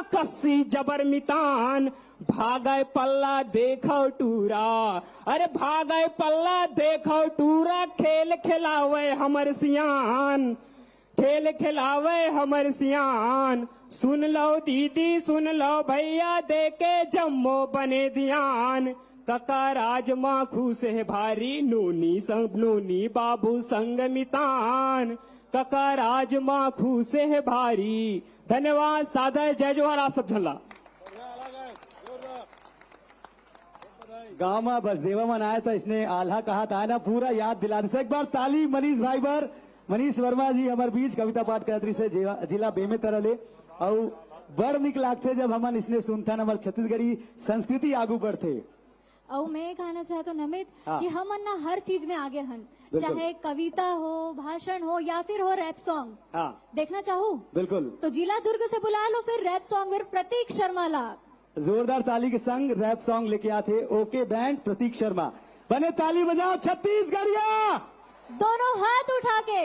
कस्सी जबर मितान, भागय पल्ला देखो टूरा, अरे भागय पल्ला देखो टूरा, खेल खिलावे हमर सियान, खेल खिलावे हमर सियान। सुन लो दीदी सुन लो भैया, देके जम्मो बने ध्यान, कका राजमा खुश है भारी, नोनी संग नोनी बाबू संग मितान, कका राजमा खुश है भारी। धन्यवाद, सादर जय जवाहर। आप सब झल्ला गांव में बसदेवा में आया था, इसने आल्हा कहा था ना, पूरा याद दिलाने से एक बार ताली मनीष भाई पर। मनीष वर्मा जी हमारे बीच कविता पाठ करती से जिला बेमेत रहे और बड़ निक लागते जब हमन इसने सुनता हमारे छत्तीसगढ़ी संस्कृति आगू बढ़ते। और मैं ये कहना चाहता हूँ नमित कि हम ना हर चीज में आगे हन, चाहे कविता हो, भाषण हो या फिर हो रैप सॉन्ग। देखना चाहूँ बिल्कुल, तो जिला दुर्ग से बुला लो फिर रैप सॉन्ग फिर प्रतीक शर्मा ला। जोरदार ताली के संग रैप सॉन्ग लेके आते ओके बैंड प्रतीक शर्मा। बने ताली बजाओ छत्तीसगढ़िया, दोनों हाथ उठा के।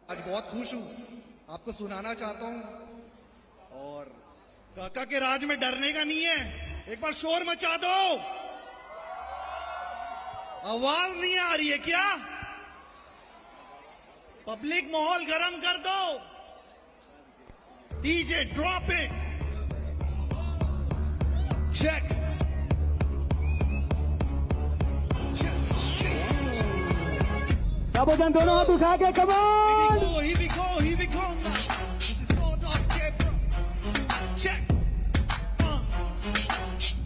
आज बहुत खुश हूं, आपको सुनाना चाहता हूं। और काका के राज में डरने का नहीं है, एक बार शोर मचा दो। आवाज नहीं आ रही है क्या? पब्लिक माहौल गर्म कर दो। DJ drop it, check. साबोजन दोनों हाथ उठा के कमान। Here we go now. This is all dark dead, bro. Check.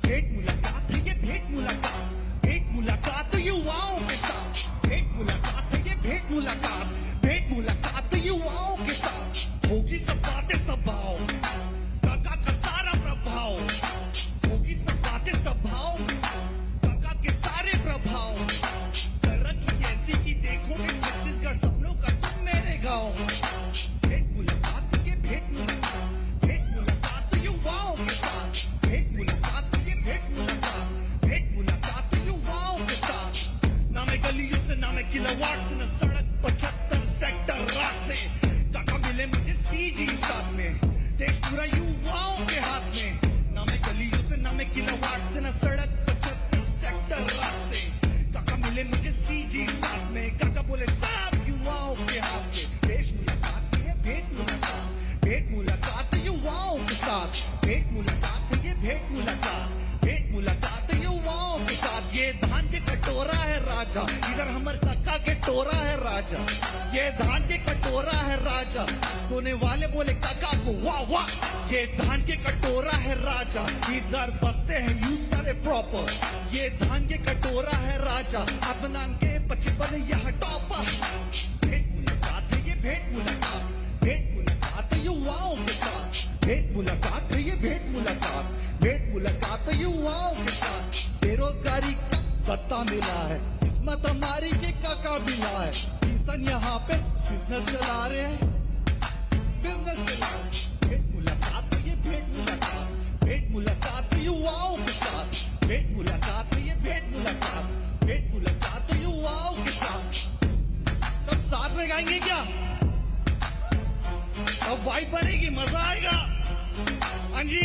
भेंट मुलाकात है ये, भेंट मुलाकात, भेंट मुलाकात युवाओं के साथ, भेंट मुलाकात है ये, भेंट मुलाकात, भेंट मुलाकात युवाओं के साथ। होगी सब बातें सब भाव, काका का सारा प्रभाव, होगी सब बातें सब भाव, काका के सारे प्रभाव। कर रखी ऐसी कि देखोगे छत्तीसगढ़ सपनों का तुम मेरे गाँव। भेंट मुलाकात ये, भेंट मुलाकात, भेंट मुलाकात युवाओं के साथ, भेंट मुलाकात ये, भेंट मुलाकात, भेंट मुलाकात युवाओं के साथ। ना मैं गलियों से, ना मैं किलोवाट से, न सड़क 75 सेक्टर रात से। काका मिले मुझे सीजी साथ में, देश पूरा युवाओं के हाथ में। ना मैं गलियों से, ना मैं किलोवाट से, न सड़क 75 सेक्टर रात से। काका मिले मुझे सीजी साथ में, काका बोले सब युवाओं के हाथ में। देश मुलाकात है, भेंट मुलाकात, भेंट मुलाकात युवाओं के साथ, भेंट मुलाकात ये, भेंट मुलाकात, भेंट मुलाकात युवाओं के साथ। ये धान के कटोरा है राजा, इधर हमर काका के टोरा है राजा। ये धान के कटोरा है राजा, सोने वाले बोले काका को वाह वाह। ये धान के कटोरा है राजा, इधर बसते हैं यूज सारे प्रॉपर। ये धान के कटोरा है राजा, अदनान के 55 यह टॉपर। भेंट मुलाकात है ये, भेंट मुलाकात, भेंट मुलाकात युवाओं के साथ, भेंट मुलाकात है ये, भेंट मुलाकात, भेंट मुलाकात युवाओं के साथ। बेरोजगारी का पत्ता मिला है, किस्मत हमारी के काका मिला है। किसान यहाँ पे बिजनेस चला रहे हैं, बिजनेस चला रहे हैं। भेंट मुलाकात है ये, भेंट मुलाकात, भेंट मुलाकात युवाओं के साथ, भेंट मुलाकात है ये, भेंट मुलाकात, भेंट मुलाकात युवाओं के साथ। सब साथ में गाएंगे क्या? अब वाइब बनेगी, मजा आएगा। हाँ जी,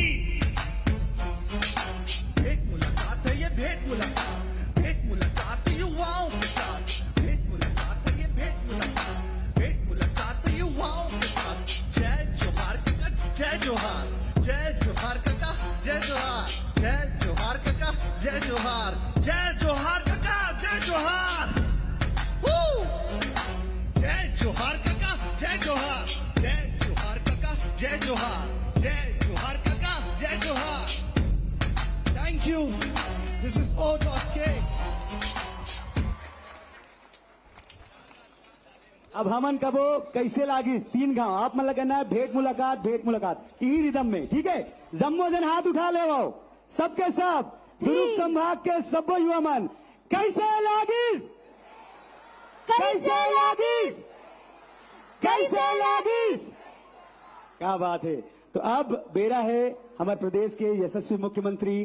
भेंट मुलाकात है ये, भेंट मुलाकात, भेंट मुलाकात युवाओं के साथ, भेंट मुलाकात है ये, भेंट मुलाकात, भेंट मुलाकात युवाओं के साथ। जय जोहार काका, जय जोहार, जय जोहार काका, जय जोहार, जय जोहार काका, जय जोहार, जय जोहार काका, जय जोहार। जय जोहार काका, जय जोहार, जय जोहार काका, जय जोहार, जय जोहार काका, जय जोहार। Thank you, this is O.K. अब हमन कबो कैसे लागिस तीन गांव आप मन लगना है भेंट मुलाकात, भेंट मुलाकात ई रिदम में, ठीक है? जम्मो जन हाथ उठा ले वो सबके सब, दुर्ग संभाग के सब युवा मन कैसे लागिस, कैसे लागिस, कैसे लागिस। क्या बात है। तो अब बेरा है हमारे प्रदेश के यशस्वी मुख्यमंत्री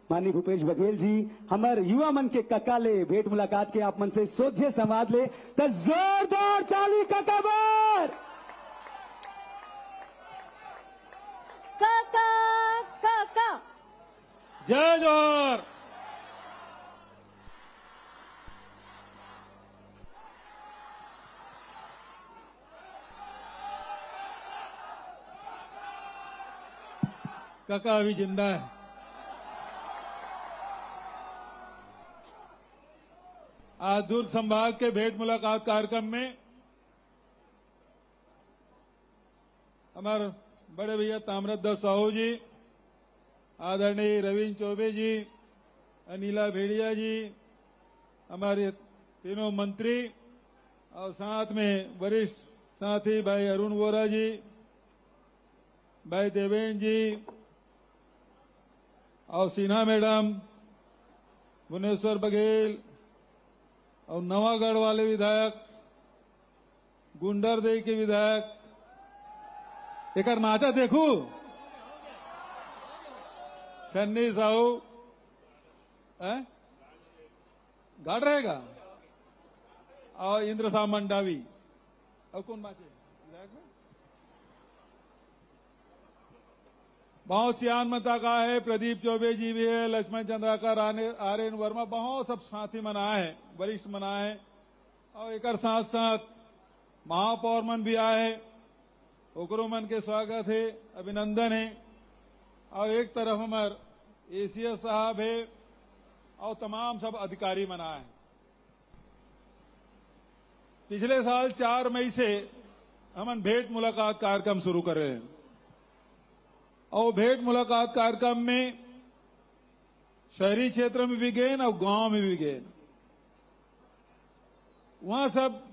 माननीय भूपेश बघेल जी हमार युवा मन के कक्का ले भेंट मुलाकात के आप मन से सोचे संवाद ले तो जोरदार ताली कक्का बर। काका काका जय जोहर। काका अभी जिंदा है। आज दुर्ग संभाग के भेंट मुलाकात कार्यक्रम में हमारे बड़े भैया ताम्रध्वज साहू जी, आदरणीय रविंद्र चौबे जी, अनिला भेड़िया जी, हमारे तीनों मंत्री और साथ में वरिष्ठ साथी भाई अरुण वोरा जी, भाई देवेंद्र जी और सिन्हा मैडम, भुवनेश्वर बघेल और नवागढ़ वाले विधायक, गुंडरदेही के विधायक, एक नाचा देखू छन्नी साहू गाड़ रहेगा और इंद्र साह मंडावी और कौन बाकी विधायक में बहुत सियान मता का है, प्रदीप चौबे जी भी है, लक्ष्मण चंद्राकर, आर्यन वर्मा, बहुत सब साथी मनाए हैं, वरिष्ठ मनाए हैं और एक साथ साथ महापौर मन भी आए हैं, ओकरो मन के स्वागत है, अभिनंदन है। और एक तरफ हमारे एसीएस साहब है और तमाम सब अधिकारी मनाए हैं। पिछले साल 4 मई से हम भेंट मुलाकात कार्यक्रम शुरू कर रहे हैं और भेंट मुलाकात कार्यक्रम में शहरी क्षेत्र में भी गए और गांव में भी गए। वहां सब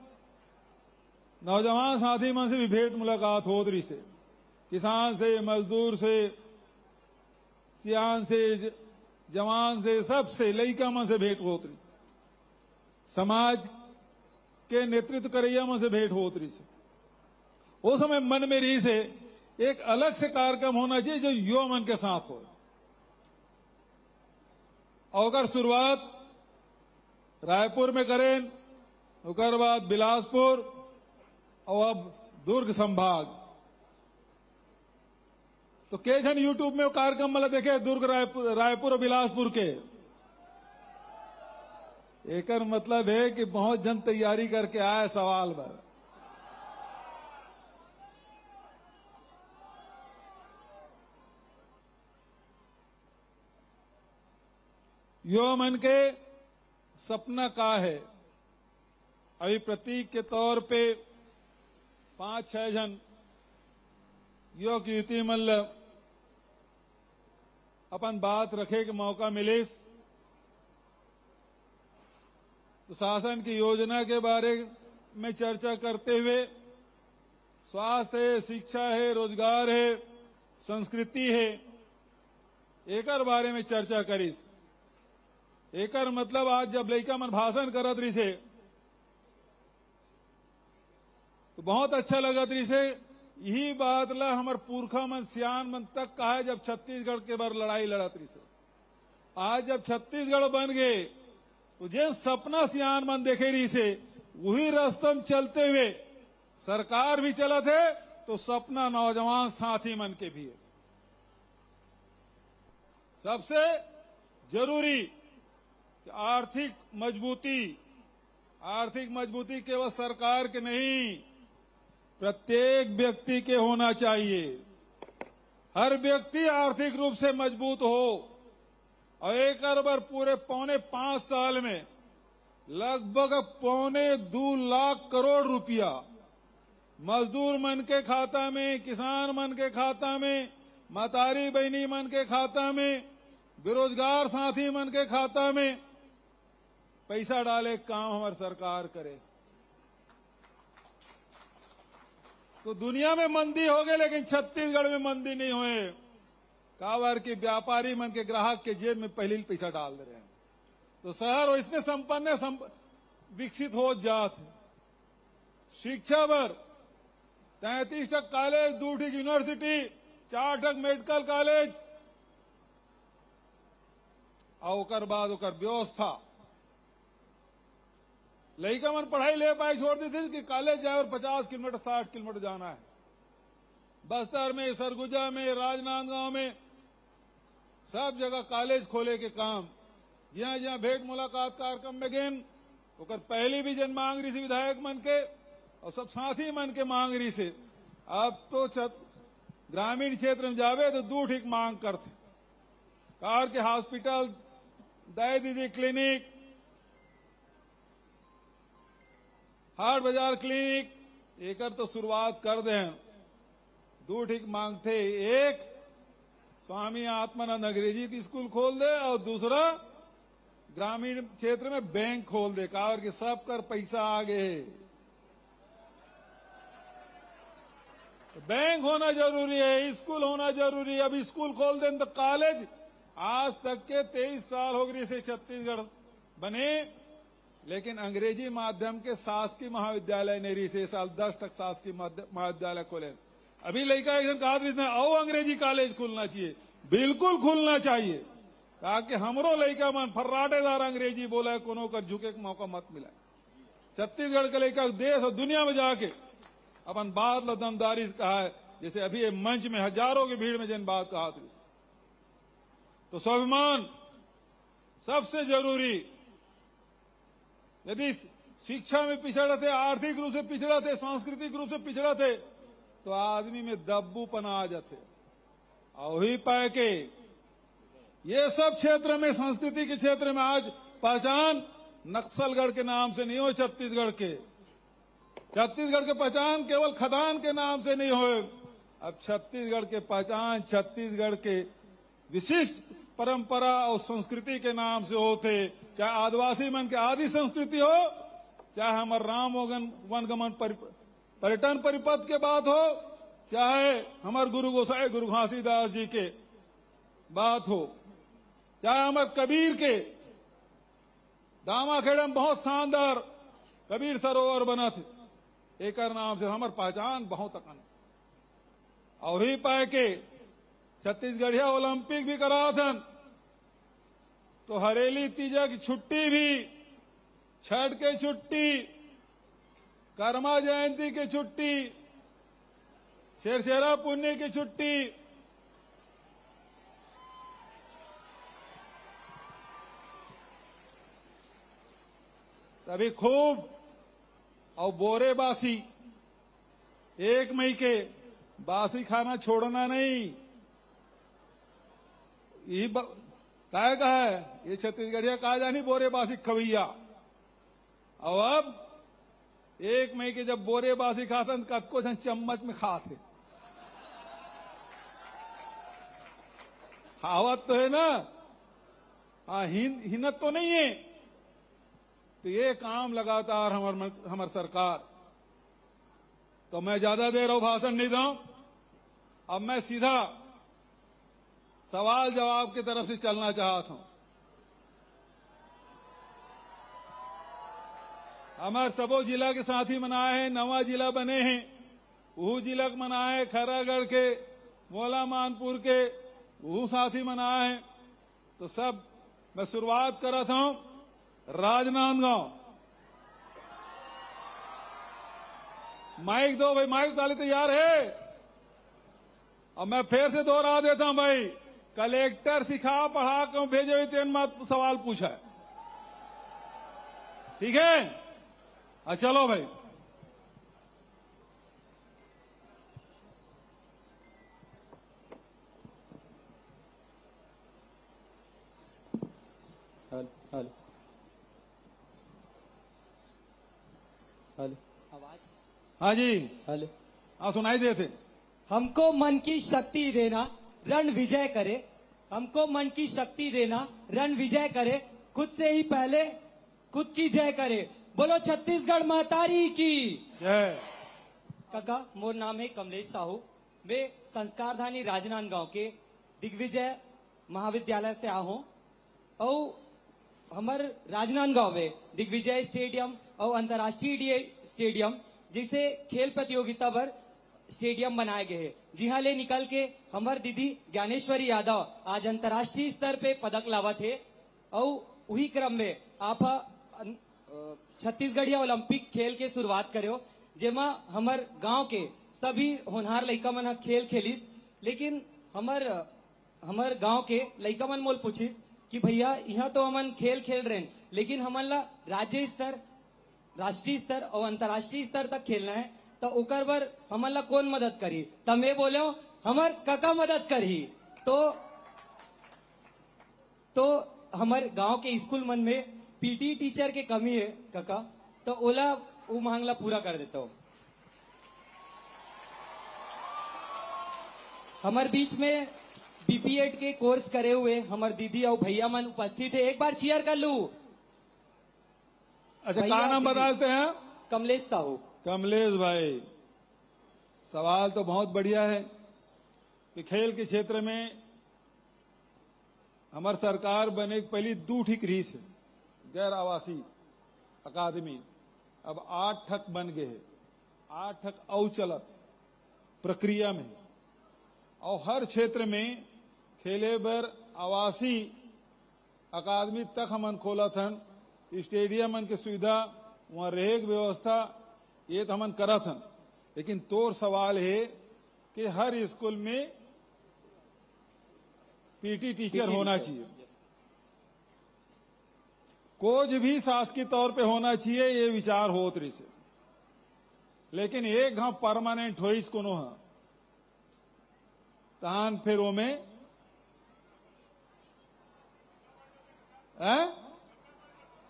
नौजवान साथी मन से भी भेंट मुलाकात हो रही से, किसान से, मजदूर से, सियान से, जवान से, सबसे लइका मन से भेंट होत रही, समाज के नेतृत्व करैया मन से भेंट होत रही से। उस समय मन में रही से एक अलग से कार्यक्रम होना चाहिए जो युवा मन के साथ हो। और अगर शुरुआत रायपुर में करें, उसके बाद बिलासपुर और अब दुर्ग संभाग, तो के जन यूट्यूब में वो कार्यक्रम मतलब देखे दुर्ग रायपुर और बिलासपुर के। एकर मतलब है कि बहुत जन तैयारी करके आए सवाल पर। युवा मन के सपना का है। अभी प्रतीक के तौर पे 5-6 जन युवक युवती मतलब अपन बात रखे के मौका मिले तो शासन की योजना के बारे में चर्चा करते हुए स्वास्थ्य है, शिक्षा है, रोजगार है, संस्कृति है, एकर बारे में चर्चा करीस। एकर मतलब आज जब लड़का मन भाषण करत रही से तो बहुत अच्छा लगत रही से। यही बात ला हमार पुरखा मन सियान मन तक कहा है जब छत्तीसगढ़ के बार लड़ाई लड़त रही से। आज जब छत्तीसगढ़ बन गए तो जे सपना सियान मन देखे रही से वही रास्तम चलते हुए सरकार भी चलत है तो सपना नौजवान साथी मन के भी है। सबसे जरूरी आर्थिक मजबूती केवल सरकार के नहीं, प्रत्येक व्यक्ति के होना चाहिए। हर व्यक्ति आर्थिक रूप से मजबूत हो और एक बार पूरे 4.5 साल में लगभग 2.25 लाख करोड़ रुपया मजदूर मन के खाता में, किसान मन के खाता में, मतारी बहनी मन के खाता में, बेरोजगार साथी मन के खाता में पैसा डाले काम हमारी सरकार करे। तो दुनिया में मंदी हो गए लेकिन छत्तीसगढ़ में मंदी नहीं हुए। कावर की व्यापारी मन के ग्राहक के जेब में पहले पैसा डाल दे रहे हैं तो शहर इतने संपन्न विकसित हो जात है। शिक्षा पर 33 तक कॉलेज, 2 यूनिवर्सिटी, 4 मेडिकल कॉलेज, और ओकर बाद ओकर व्यवस्था लड़का मन पढ़ाई ले पाए छोड़ दी थी कि कॉलेज जाए और 50 किलोमीटर 60 किलोमीटर जाना है। बस्तर में, सरगुजा में, राजनांदगांव में सब जगह कॉलेज खोले के काम जहां जहां भेंट मुलाकात कार्यक्रम में गेन ओकर पहली भी जन मांग रही थी विधायक मन के और सब साथी मन के मांग रही से। अब तो ग्रामीण क्षेत्र में जावे तो दू ठीक मांग करते कार के हॉस्पिटल, दया दीदी क्लिनिक, हाट बाजार क्लिनिक एकर तो शुरुआत कर दे। दो ठीक मांगते, एक स्वामी आत्मानंद अंग्रेजी की स्कूल खोल दे और दूसरा ग्रामीण क्षेत्र में बैंक खोल दे कार के सब कर पैसा आगे। बैंक होना जरूरी है, स्कूल होना जरूरी है। अब स्कूल खोल दें तो कॉलेज आज तक के 23 साल हो गए से छत्तीसगढ़ बने, लेकिन अंग्रेजी माध्यम के शासकीय महाविद्यालय नहीं रही से। साल 10 तक शासकीय महाविद्यालय खोले। अभी लड़का एकदम कहा रही और अंग्रेजी कॉलेज खुलना चाहिए, बिल्कुल खुलना चाहिए ताकि हमरो लड़का मन फर्राटेदार अंग्रेजी बोला कोनो कर झुके के मौका मत मिला। छत्तीसगढ़ के लड़का देश और दुनिया में जाके अपन बात लो दमदारी से कहा है, जैसे अभी ये मंच में हजारों की भीड़ में जिन बात कहा थी। तो स्वाभिमान सबसे जरूरी। यदि शिक्षा में पिछड़ा थे, आर्थिक रूप से पिछड़ा थे, सांस्कृतिक रूप से पिछड़ा थे तो आदमी में दब्बूपना आ जाते। और ही पाए के ये सब क्षेत्र में, संस्कृति के क्षेत्र में आज पहचान नक्सलगढ़ के नाम से नहीं हो, छत्तीसगढ़ के पहचान केवल खदान के नाम से नहीं हो। अब छत्तीसगढ़ के पहचान छत्तीसगढ़ के विशिष्ट परंपरा और संस्कृति के नाम से होते। चाहे आदिवासी मन के आदि संस्कृति हो, चाहे हमारे राम वनगमन पर्यटन परिपथ के बात हो, चाहे हमारे गुरु गोसाई गुरु घासीदास जी के बात हो, चाहे हमारे कबीर के दामाखेड़ा में बहुत शानदार कबीर सरोवर बना थे, एक नाम से हमार पहचान बहुत अकन। और ही पाए के छत्तीसगढ़िया ओलंपिक भी करा था तो हरेली तीजा की छुट्टी भी, छठ के छुट्टी, कर्मा जयंती की छुट्टी, शेरशेरा पुण्य की छुट्टी, तभी खूब और बोरे बासी 1 मई के बासी खाना छोड़ना नहीं। ये काय का है ये छत्तीसगढ़िया कहा जानी बोरे बासी खवैया। और अब 1 मई के जब बोरे बासी खाते कतको जन चम्मच में खाते, खावत तो है ना, हाँ हिन्नत तो नहीं है। तो ये काम लगातार हमार सरकार। तो मैं ज्यादा देर और भाषण नहीं दूं, अब मैं सीधा सवाल जवाब की तरफ से चलना चाहता हूं। हमारे सबो जिला के साथी मनाए हैं, नवा जिला बने हैं, वो जिला मनाए, खैरागढ़ के, मोला मानपुर के वो साथी मनाए हैं। तो सब मैं शुरुआत कर रहा हूं राजनांदगांव। माइक दो भाई, माइक वाले तैयार है। अब मैं फिर से दोहरा देता हूं भाई, कलेक्टर सिखा पढ़ा कर भेजे हुए तेन मत सवाल पूछा है, ठीक है? चलो भाई। हेलो हेलो, आवाज? हाँ जी, हेलो। हाँ सुनाई देते। हमको मन की शक्ति देना, रण विजय करे। हमको मन की शक्ति देना, रण विजय करे। खुद से ही पहले खुद की जय करे। बोलो छत्तीसगढ़ महतारी की जय। काका, मोर नाम है कमलेश साहू। मैं संस्कारधानी राजनांदगांव के दिग्विजय महाविद्यालय से आया हूँ। और हमार राजनांदगांव में दिग्विजय स्टेडियम और अंतर्राष्ट्रीय स्टेडियम जिसे खेल प्रतियोगिता पर स्टेडियम बनाए गए हैं। जी हाँ, ले निकल के हमार दीदी ज्ञानेश्वरी यादव आज अंतर्राष्ट्रीय स्तर पे पदक लावा थे। और वही क्रम में आप छत्तीसगढ़िया ओलंपिक खेल के शुरुआत करो, जेमा हमार गांव के सभी होनहार लइका मन ह खेल खेलिस, लेकिन हमार गांव के लइका मन मोल पूछिस कि भैया यहाँ तो हमन खेल खेल रहे हैं, लेकिन हमन ला राज्य स्तर, राष्ट्रीय स्तर और अंतर्राष्ट्रीय स्तर तक खेलना है, तो ओकर बर हमन ला कौन मदद करी? तब मैं बोले हमार काका मदद करी। तो हमारे गांव के स्कूल मन में पीटी टीचर के कमी है काका, तो ओला वो मांगला पूरा कर देता हूँ। हमारे बीच में बीपीएड के कोर्स करे हुए हमारे दीदी और भैया मन उपस्थित है, एक बार चीयर कर लू। अच्छा, क्या नाम बताते हैं? कमलेश साहू। कमलेश भाई, सवाल तो बहुत बढ़िया है कि खेल के क्षेत्र में हमारी सरकार बने के पहली 2 ठीक रही है गैर आवासीय अकादमी, अब 8 ठक बन गए है, 8 ठक औ चलत प्रक्रिया में, और हर क्षेत्र में खेले बर आवासीय अकादमी तक हमन खोला थन, स्टेडियम मन के सुविधा, वहां रहे की व्यवस्था, ये तो हमन करा थन। लेकिन तोर सवाल है कि हर स्कूल में पीटी टीचर होना चाहिए, कोच भी शासकीय तौर पे होना चाहिए, ये विचार होत रही से, लेकिन एक घाव परमानेंट हो कोनो है तान फिर वो में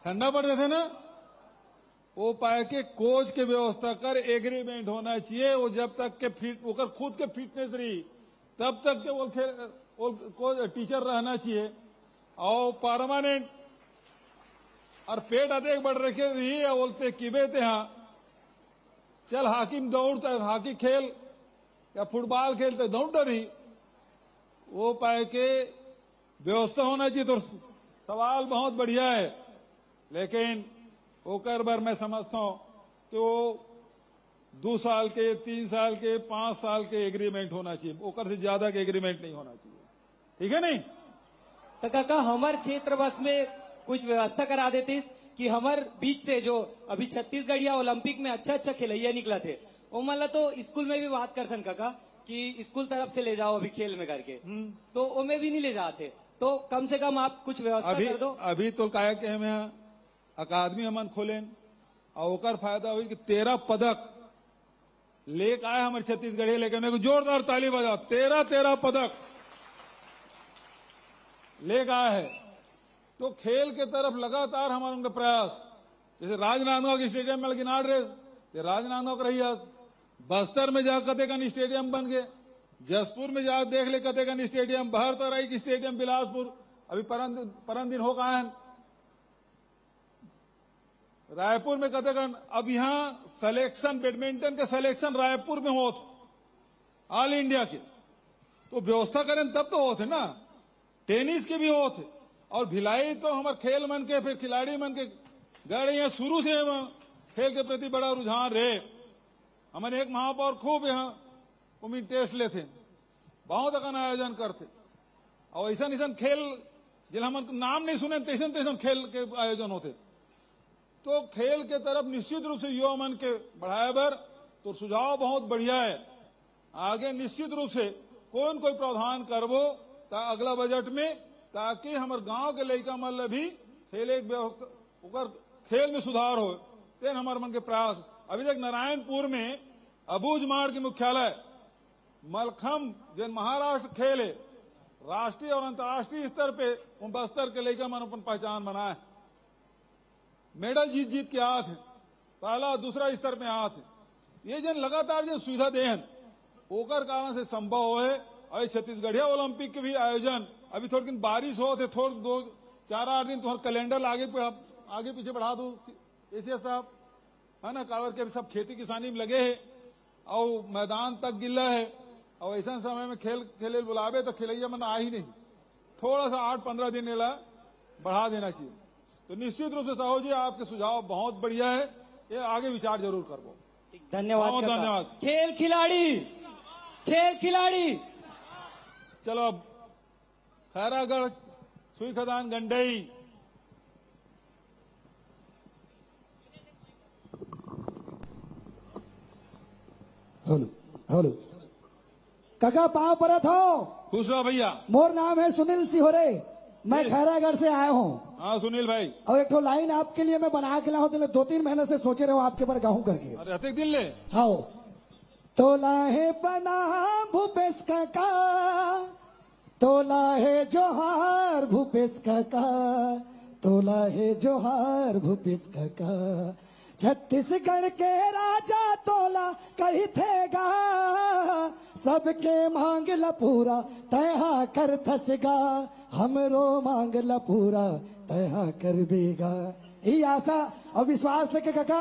ठंडा पड़ जाते ना, वो पाए के कोच के व्यवस्था कर एग्रीमेंट होना चाहिए, वो जब तक के फिट ओकर खुद के फिटनेस रही तब तक के वो खेल कोच टीचर रहना चाहिए, और परमानेंट और पेट अधिक बढ़ रखे रही है, बोलते किबे ते हाँ चल हाकी में दौड़ता, हाकी खेल या फुटबॉल खेलते दौड़ रही, वो पाए के व्यवस्था होना चाहिए। तो सवाल बहुत बढ़िया है, लेकिन ओकर बार मैं समझता हूं कि वो 2 साल के, 3 साल के, 5 साल के एग्रीमेंट होना चाहिए, ओकर से ज्यादा के एग्रीमेंट नहीं होना चाहिए, ठीक है नहीं? तो काका हमारे क्षेत्र बस में कुछ व्यवस्था करा देती कि हमारे बीच से जो अभी छत्तीसगढ़िया ओलंपिक में अच्छा खिलैया निकला थे, वो मतलब तो स्कूल में भी बात करते काका कि स्कूल तरफ से ले जाओ अभी खेल में करके, तो वो में भी नहीं ले जाते, तो कम से कम आप कुछ व्यवस्था कर दो। अभी तो क्या के हमें अकादमी हमन खोले और ओकर फायदा हुई कि 13 पदक लेके आए हमारे छत्तीसगढ़, लेके मेरे को जोरदार ताली बजाओ, 13 पदक लेके आए है। तो खेल के तरफ लगातार हमारे उनका प्रयास, जैसे राजनांदगांव के स्टेडियम में लेकिन आड़ रहे, राजनांदगांव का रही, बस्तर में जा कतेकन स्टेडियम बन गए, जसपुर में जा देख ले कतेकन स्टेडियम, बहरतराई की स्टेडियम बिलासपुर अभी परन दिन हो गए हैं, रायपुर में कतेकन, अब यहां सिलेक्शन बैडमिंटन के सिलेक्शन रायपुर में होत ऑल इंडिया के, तो व्यवस्था करें तब तो होते ना, टेनिस के भी होते, और भिलाई तो हमारे खेल मन के फिर खिलाड़ी मन के गए, यहाँ शुरू से खेल के प्रति बड़ा रुझान रहे। हमारे एक महापौर खूब यहाँ उम्मीद टेस्ट लेते, बहुत अगन आयोजन करते, और ऐसा खेल जिन हम नाम नहीं सुने तैसन खेल के आयोजन होते। तो खेल के तरफ निश्चित रूप से युवा मन के बढ़ाए बर तो सुझाव बहुत बढ़िया है, आगे निश्चित रूप से कोई प्रावधान करबो अगला बजट में, ताकि हमारे गांव के लड़का मन भी खेले खेल में सुधार हो, तेन हमारे मन के प्रयास। अभी तक नारायणपुर में अबूझमाड़ के मुख्यालय मलखम जिन महाराष्ट्र खेल है, राष्ट्रीय और अंतर्राष्ट्रीय स्तर पे बस्तर के लड़का मन अपन पहचान बनाए, मेडल जीत के आते हैं, पहला दूसरा स्तर पे आते हैं। ये जन लगातार जो सुविधा देहन ओकर कारण से संभव हो है। और छत्तीसगढ़िया ओलंपिक के भी आयोजन अभी थोड़ी दिन बारिश हो थे, थोड़े 2-4-8 दिन तुम्हारा कैलेंडर आगे पीछे बढ़ा दो ऐसे साहब, है ना, कावर के सब खेती किसानी में लगे है और मैदान तक गिल्ला है, और ऐसा समय में खेले बुलावे तो खिलैया मन आ ही नहीं, थोड़ा सा 8-15 दिन ला बढ़ा देना चाहिए। तो निश्चित रूप से साहू जी आपके सुझाव बहुत बढ़िया है, ये आगे विचार जरूर करो। धन्यवाद, बहुत धन्यवाद। खेल खिलाड़ी चलो अब खैरागढ़, सुई खदान, गंडई हेलो हेलो काका पाँव परत हो। खुश रहो भैया। मोर नाम है सुनील सिहोरे, मैं खैरागढ़ से आया हूँ। हाँ सुनील भाई। और एक तो लाइन आपके लिए मैं बना के लाऊं, 2-3 महीने से सोचे रहो आपके पर गाऊं करके। अरे अतिक दिन ले। हाँ तोला है बना भूपेश काका, तोला है जोहार भूपेश काका, तोला है जोहार भूपेश काका। छत्तीसगढ़ के राजा तोला कही थेगा, सबके मांग ला पूरा तहा कर थसगा, हमरो मांग ला पूरा तहा कर बेगा। यही आशा और विश्वास लेके काका,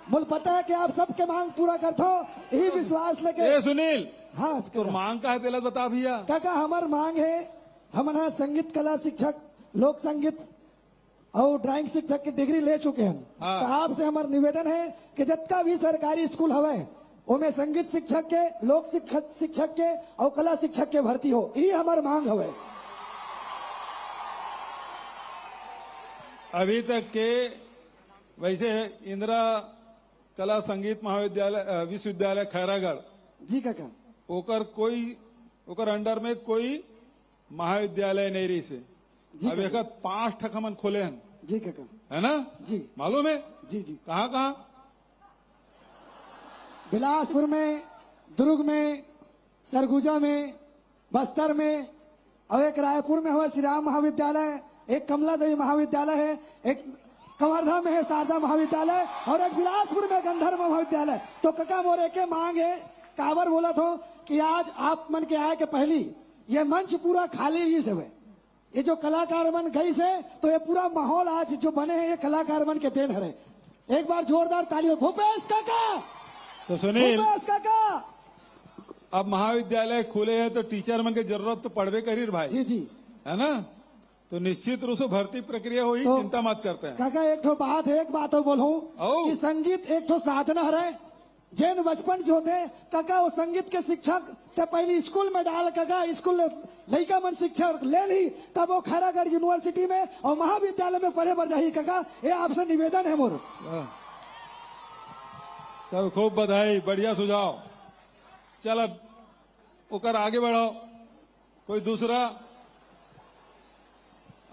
मुझे पता है कि आप सबके मांग पूरा करते हो, यही विश्वास लेके। ए सुनील, हाँ तो मांग का है तेला बता भैया। काका हमार मांग है, हमारा संगीत कला शिक्षक, लोक संगीत और ड्राइंग शिक्षक की डिग्री ले चुके हैं। हाँ। तो आपसे हमारा निवेदन है कि जितना भी सरकारी स्कूल हवे उनमें संगीत शिक्षक के, लोक शिक्षक के और कला शिक्षक के भर्ती हो, ये हमारी मांग हवे। अभी तक के वैसे इंदिरा कला संगीत महाविद्यालय विश्वविद्यालय खैरागढ़ जी काका, ओकर अंडर में कोई महाविद्यालय नहीं रही से। जी अब एक 5 ठक हमन खोले हैं, जी काका, है ना? जी मालूम है? जी जी। कहाँ कहाँ? बिलासपुर में, दुर्ग में, सरगुजा में, बस्तर में, और एक रायपुर में हुआ श्री राम महाविद्यालय, एक कमला देवी महाविद्यालय है, एक कवर्धा में है शारदा महाविद्यालय, और एक बिलासपुर में गंधर्व महाविद्यालय। तो काका मोरे के मांग है, कावर बोला था कि आज आप मन के आए के पहली ये मंच पूरा खाली ही से है। ये जो कलाकार मन गई से, तो ये पूरा माहौल आज जो बने हैं ये कलाकार मन के देन है। एक बार जोरदार तालियों भूपेश काका। तो सुनील, भूपेश काका। अब महाविद्यालय खुले हैं तो टीचर मन की जरूरत तो पड़वे करी रे भाई, जी जी। है ना? तो निश्चित रूप से भर्ती प्रक्रिया हुई, तो चिंता मत करते हैं। काका एक तो बात है, एक बात और बोलूं ओ। कि संगीत एक तो साधना है, जैन बचपन से होते काका वो संगीत के शिक्षक ते पहले स्कूल में डाल काका, स्कूल लड़का मन शिक्षक ले ली, तब वो खैरागढ़ यूनिवर्सिटी में और महाविद्यालय में पढ़े बढ़ जाही। काका ये आपसे निवेदन है मोर। सब खूब बधाई, बढ़िया सुझाव। चल अब ओकर आगे बढ़ाओ। कोई दूसरा?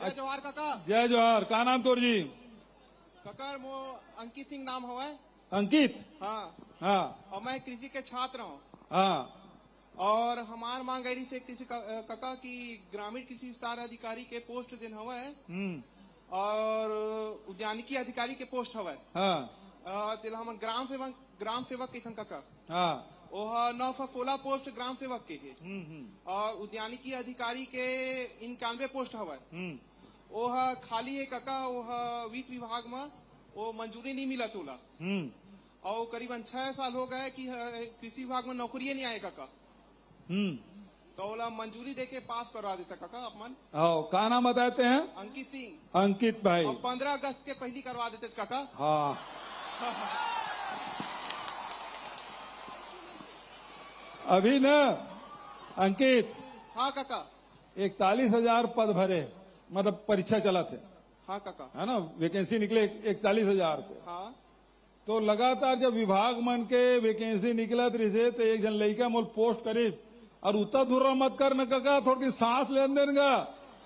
जय जोहार काका। जय जोहार। का नाम तोर जी? काका मो अंकित सिंह नाम हवा। अंकित? हाँ हाँ और मैं कृषि के छात्र हूँ। हाँ। और हमार मांग गई से कृषि काका की ग्रामीण कृषि विस्तार अधिकारी के पोस्ट जिन हवा है और उद्यानिकी अधिकारी के पोस्ट हवा है। हाँ। तिला हम ग्राम सेवक के काका। हाँ। वह 916 पोस्ट ग्राम सेवक के है और उद्यानिकी अधिकारी के 91 पोस्ट हवा है। वह खाली है काका, वह वित्त विभाग में वो मंजूरी नहीं मिला तोला और करीबन 6 साल हो गए कि कृषि विभाग में नौकरी नहीं आए काका। तो ओला मंजूरी देके पास करवा देता काका अपन। का नाम बताते हैं? अंकित सिंह। अंकित भाई। और 15 अगस्त के पहली करवा देते काका। हाँ। अभी न अंकित। हाँ काका। 41,000 पद भरे, मतलब परीक्षा चला थे। हाँ काका। है ना? वैकेंसी निकले 41,000 पे। हाँ तो लगातार जब विभाग मन के वैकेंसी निकलत रही तो एक जन लड़का मोल पोस्ट करीस और उतना दूर मत कर न काका, थोड़ी सांस लेन देन गा।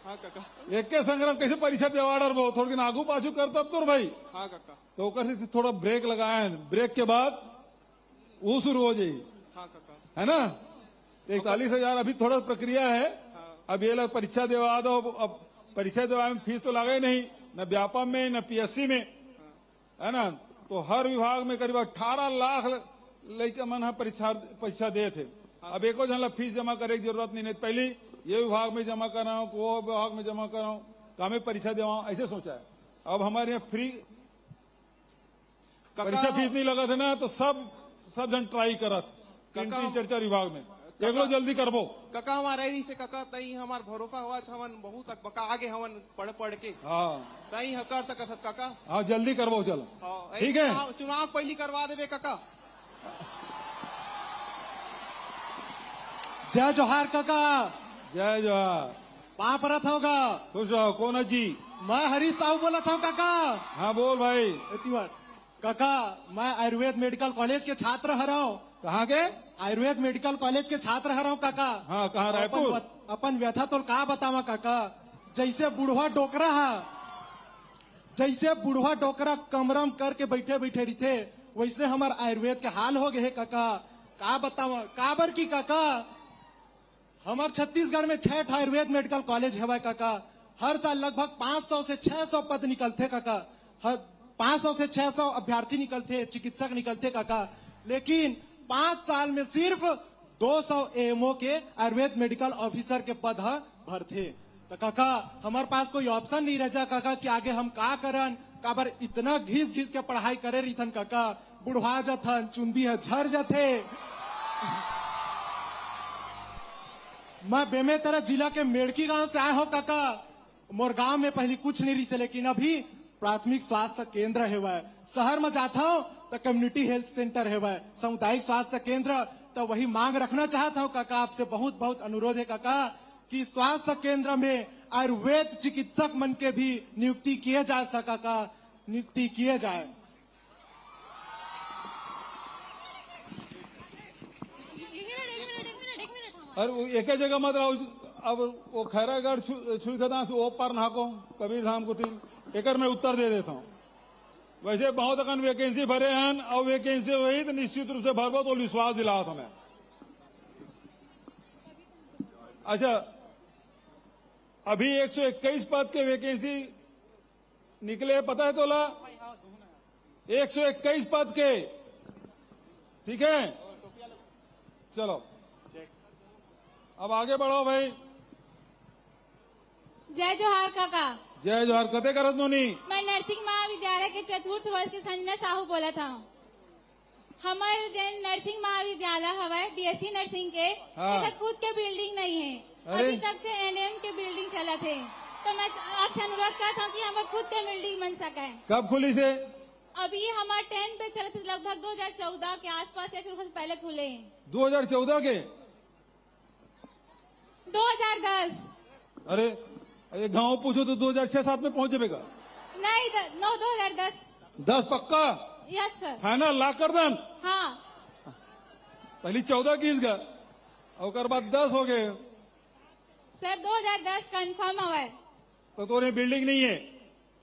हाँ काका। एक के संग्राम कैसे परीक्षा देवाड़ वो थोड़ी आगू पाछू करता अब तो भाई। हाँ काका। तो ओकर से थोड़ा ब्रेक लगाए, ब्रेक के बाद वो शुरू हो जाये। हाँ काका। है ना? 41,000 अभी थोड़ा प्रक्रिया है। अब ये लोग परीक्षा देवा दो। अब परीक्षा देवा में फीस तो लगे नहीं, न व्यापम में न पीएससी में, है ना? तो हर विभाग में करीब 18 लाख लड़का मन परीक्षा दे थे। अब एको जन फीस जमा करे की जरूरत नहीं, पहले ये विभाग में जमा कराऊं, वो विभाग में जमा कराऊं, कामे परीक्षा देवाऊं, ऐसे सोचा है। अब हमारे यहाँ फ्री परीक्षा फीस नहीं लगा था ना, तो सब जन ट्राई करत 3-4 विभाग में। देख लो जल्दी करबो काका। हमारे रही से काका तई हमार भरोसा हुआ हवन बहुत बका आगे हवन पढ़ के। हाँ तई कर सकत काका। हाँ जल्दी करबो। चलो ठीक है। चुनाव पहली करवा देवे काका। जय जोहार काका। जय जोहार। वहां परत होगा। खुश रहो। कौन है जी? मैं हरीश साहू बोला था काका। हाँ बोल भाई। काका मैं आयुर्वेद मेडिकल कॉलेज के छात्र हराऊ कहाँ के? आयुर्वेद मेडिकल कॉलेज के छात्र हर हूँ काका। हाँ, कहाँ? रायपुर? अपन व्यथा तो का बतावा काका, जैसे बुढ़वा डोकरा है, जैसे बुढ़वा डोकरा कमरम करके बैठे बैठे रही थे, वैसे हमार आयुर्वेद के हाल हो गए काका। का बतावा काबर की काका, हमार छत्तीसगढ़ में 6 आयुर्वेद मेडिकल कॉलेज है काका। हर साल लगभग 500 से 600 पद निकलते काका। 500 से 600 अभ्यर्थी निकलते, चिकित्सक निकलते काका। लेकिन 5 साल में सिर्फ 200 एएमओ के आयुर्वेद मेडिकल ऑफिसर के पद भरते। तो काका हमारे पास कोई ऑप्शन नहीं रह जा काका कि आगे हम का करन। काबर इतना घिस घिस के पढ़ाई करे रही थन काका, बुढ़वा जथन, चुंदी है झर जाते। मैं बेमेतरा जिला के मेड़की गांव से आया हूँ काका। मोर गांव में पहले कुछ नहीं रही से, लेकिन अभी प्राथमिक स्वास्थ्य केंद्र है वह। शहर में जाता हूँ तो कम्युनिटी हेल्थ सेंटर है वह, सामुदायिक स्वास्थ्य केंद्र। तो वही मांग रखना चाहता हूँ काका, आपसे बहुत बहुत अनुरोध है काका कि स्वास्थ्य केंद्र में आयुर्वेद चिकित्सक मन के भी नियुक्ति किए जाए सका का, नियुक्ति किए जाए। और एक ही जगह मत रहो। अब वो खैरागढ़ छुई खदान से वो पार नाको कबीर धाम को तीन एकर में उत्तर दे देता हूँ। वैसे बहुत अकन वैकेंसी भरे हैं और वैकेंसी वही तो निश्चित रूप से भरबो तो विश्वास दिलाओ तुम्हें। अच्छा, अभी 121 पद के वैकेंसी निकले, पता है तोला? 121 पद के, ठीक है। चलो अब आगे बढ़ो भाई। जय जोहार काका। जय जोहार। कते करत नोनी? मैं नर्सिंग महाविद्यालय के 4th वर्ष के संजना साहू बोला था। हमारे जन नर्सिंग महाविद्यालय हवा बीएससी नर्सिंग के, हाँ। खुद के बिल्डिंग नहीं है। अरे? अभी तक से एनएम के बिल्डिंग चला थे। तो मैं आपसे अनुरोध करता हूँ कि हमारे खुद के बिल्डिंग बन सके। कब खुली से? अभी हमारे 10 पे चले थे, लगभग 2014 के आसपास या फिर उससे पहले खुले हैं। 2014 के? 2010। अरे ये गांव पूछो तो 2006-7 में पहुंच जाएगा। नहीं 2010। 10 पक्का? Yes sir. फाइनल ला कर दम। हाँ पहली 14 की इसका और बाद 10 हो गए सर। 2010 कंफर्म हुआ है। तो तोरे बिल्डिंग नहीं है?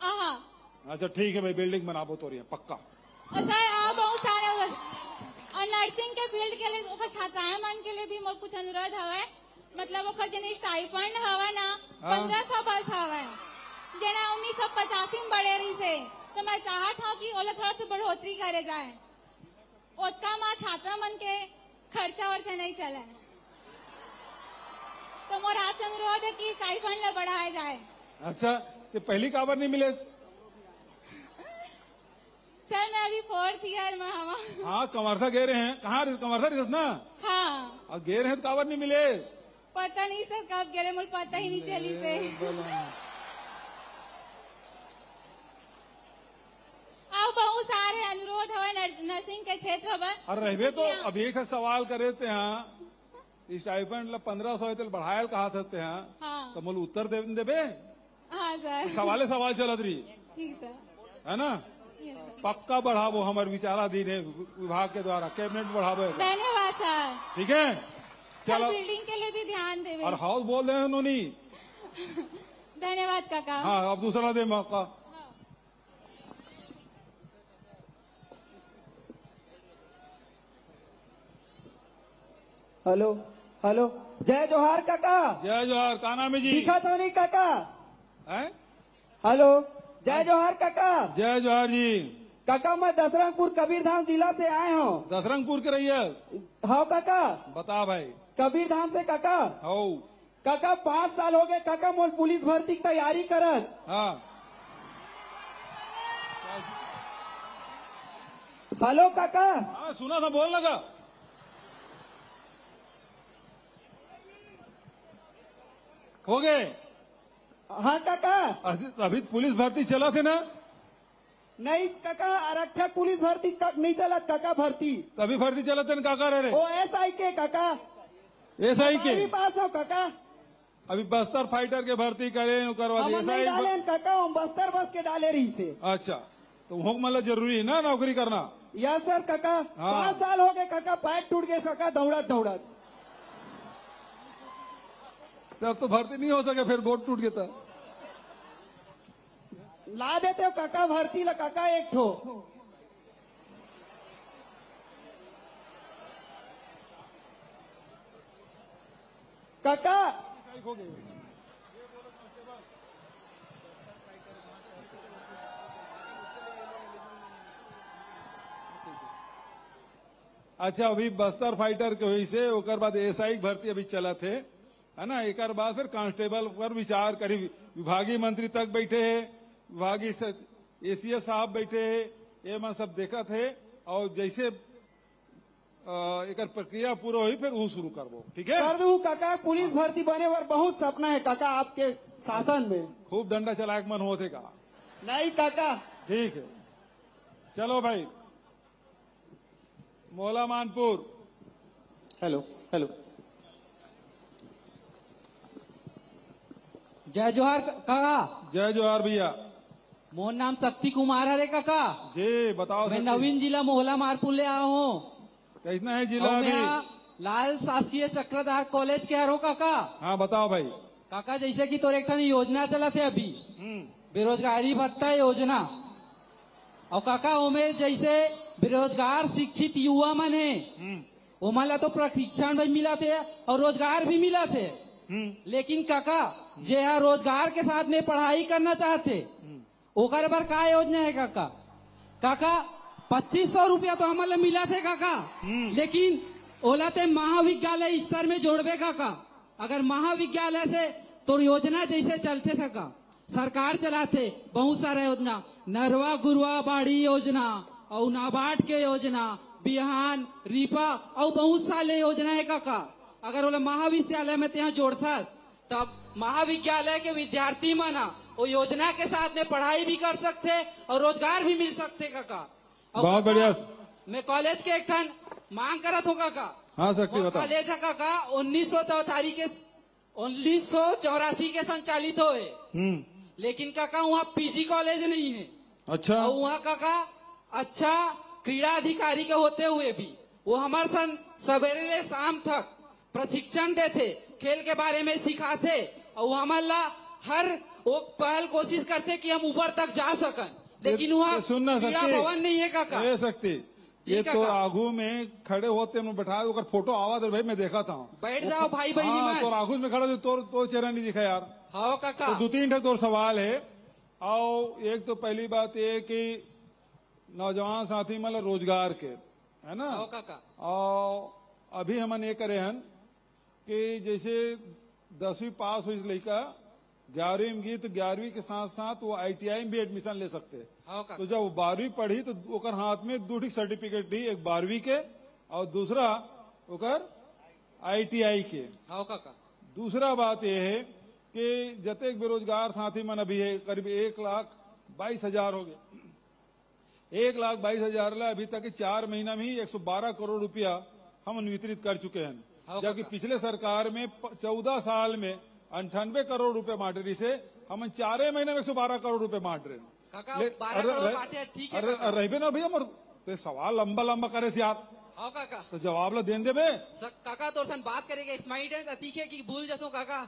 हाँ। अच्छा ठीक है भाई, बिल्डिंग बनाबो तोरे पक्का। और सर आप बहुत सारे और नर्सिंग के फील्ड के लिए ओकर छात्राएं मन के लिए भी मोर कुछ अनुरोध हवा। मतलब ओकर जन स्टाइफंड हवा ना 1500 बस हवा, जना 1985 में बढ़े रही से। तो मैं चाहत हूँ कि ओला थोड़ा सा बढ़ोतरी करे जाए। ओतका माँ छात्रा मन के खर्चा वर्चा नहीं चले। तो मोर आपसे अनुरोध है कि स्टाइफंड ला बढ़ाया जाए। अच्छा, तो पहली काबर नहीं मिले? सर मैं अभी 4th ईयर में हवा। हाँ कमरथा गए रहे हैं। कहाँ कमरथा रही ना? हाँ। और गए रहे तो काबर नहीं मिले? पता नहीं सर कब गिरे, मुझे पता ही नहीं चली से। अब बहुत सारे अनुरोध हवा नर्सिंग के क्षेत्र में। और रहबे तो अभी एक सवाल करे थे हाँ, स्टाइपेंड 1500 बढ़ायल कहा थे हाँ, हाँ। तो मुझे उत्तर देबे? हाँ सर। सवाल चलत रही ठीक सर। है ना? पक्का बढ़ावो, हमारे विचाराधीन है विभाग के द्वारा, कैबिनेट बढ़ावो। धन्यवाद सर। ठीक है चलो। बिल्डिंग के लिए भी ध्यान देवे। और हाउस बोल रहे हैं नोनी। धन्यवाद काका। हाँ अब दूसरा दे मौका। Hello hello. जय जोहार काका। जय जोहार। का नाम है जी? दिखा तो नहीं काका। है? हेलो। जय जोहार काका। जय जोहार जी। काका मैं दसरंगपुर कबीरधाम जिला से आए हूँ। दसरंगपुर के रहिए? हाँ काका। बता भाई। कबीरधाम से काका। हो काका 5 साल हो गए काका मोल पुलिस भर्ती की तैयारी करत। हाँ। हेलो काका। हाँ सुना था, बोल लगा। हो गए? हाँ काका। अभी पुलिस भर्ती चला थे ना? नहीं काका, आरक्षक पुलिस भर्ती नहीं चला काका। भर्ती तभी भर्ती चला थे काका रहे? ओ SI के काका। SI के पास हो काका। अभी बस्तर फाइटर के भर्ती करे करवा हम नहीं डाले काका, हम बस्तर बस के डाले रही से। अच्छा तो मतलब जरूरी है ना नौकरी करना? यस सर काका। हाँ। 5 साल हो गए काका, पैर टूट गए काका दौड़त दौड़त। तब तो भर्ती नहीं हो सके, फिर गोट टूट गया था। ला देते हो काका भर्ती ला काका एक ठो। काका अच्छा, अभी बस्तर फाइटर के वजह से ओकर बाद एसआई की भर्ती अभी चला थे, है ना। एक बाद फिर कांस्टेबल पर विचार करी, विभागीय मंत्री तक बैठे है, विभागीय एसीएस साहब बैठे है, ये मैं सब देखा थे। और जैसे एक प्रक्रिया पूरा हुई फिर वो शुरू करबो, ठीक है। कर दू काका, पुलिस भर्ती बने और बहुत सपना है काका आपके शासन में। खूब डंडा चलाक मन होते का। नहीं काका। ठीक है, चलो भाई। मोला मानपुर। Hello hello. जय जोहार काका। जय जोहार भैया। मोर नाम शक्ति कुमार है रे काका। जी बताओ। मैं नवीन जिला मोहला मारपुर ले आया हूँ। कैसा है जिला और अभी? मैं लाल शासकीय चक्रधार कॉलेज के आरो काका। हाँ बताओ भाई। काका जैसे कि तोर एक ठन योजना चला थे अभी, बेरोजगारी भत्ता योजना। और काका ओमे जैसे बेरोजगार शिक्षित युवा मन है, ओमन ला तो प्रशिक्षण भी मिला थे और रोजगार भी मिला थे। लेकिन काका जे यहाँ रोजगार के साथ में पढ़ाई करना चाहते, ओकर बर का योजना है काका? काका 2500 रुपया तो हमला मिला थे काका, लेकिन ओला ते महाविद्यालय स्तर में जोड़बे काका। अगर महाविद्यालय से तो योजना जैसे चलते सका, सरकार चलाते बहुत सारा योजना, नरवा गुरुआ बाड़ी योजना और नाबार्ड के योजना, बिहान रीपा और बहुत सारे योजना है काका। अगर ओला महाविद्यालय में ત્યાં जोड़ता तब महाविद्यालय के विद्यार्थी मना वो योजना के साथ में पढ़ाई भी कर सकते और रोजगार भी मिल सकते काका। बहुत बढ़िया। मैं कॉलेज के एक ठन मांग करत हूँ काका। हाँ सकती बताओ। कॉलेज है काका 1984 के संचालित हुए, लेकिन काका वहाँ पीजी कॉलेज नहीं है। अच्छा। और वहाँ काका अच्छा क्रीड़ा अधिकारी के होते हुए भी वो हमारे सन सवेरे से शाम तक प्रशिक्षण देते, खेल के बारे में सिखाते और वो हमारा हर वो पहल कोशिश करते कि हम ऊपर तक जा सकन। लेकिन वहाँ क्रीड़ा भवन नहीं है काका। ये सकती ये तो आगू में खड़े होते बैठा ओकर फोटो आवाज भाई मैं देखा था। बैठ जाओ भाई बहनी। हाँ, तो आगू में खड़ा तो चेहरा नहीं दिखा यार। हाँ काका। तो 2-3 तोर सवाल है। और एक तो पहली बात ये कि नौजवान साथी मतलब रोजगार के, है ना। हाँ काका। और अभी हमन ये करे हन कि जैसे 10वीं पास हुई लड़का 11वीं में गई तो 11वीं के साथ साथ वो ITI में भी एडमिशन ले सकते हैं। तो जब वो 12वीं पढ़ी तो ओकर हाथ में 2 सर्टिफिकेट दी, एक 12वीं के और दूसरा ओकर ITI के। हाँ काका। दूसरा बात यह है कि जतेक बेरोजगार साथी मन अभी है करीब 1,22,000 हो गए। 1,22,000 ला अभी तक 4 महीना में ही 112 करोड़ रुपया हम वितरित कर चुके हैं, जबकि पिछले सरकार में 14 साल में 98 करोड़ रुपए बांट रही से हम 4 महीने में 112 करोड़ रुपए बांट रहे हैं। ठीक है रहे ना भैया मर तो सवाल लंबा लंबा करे से यार। हाँ काका। तो जवाब ला देन देबे काका तो बात करेंगे स्माइट है तीखे की भूल जातो काका।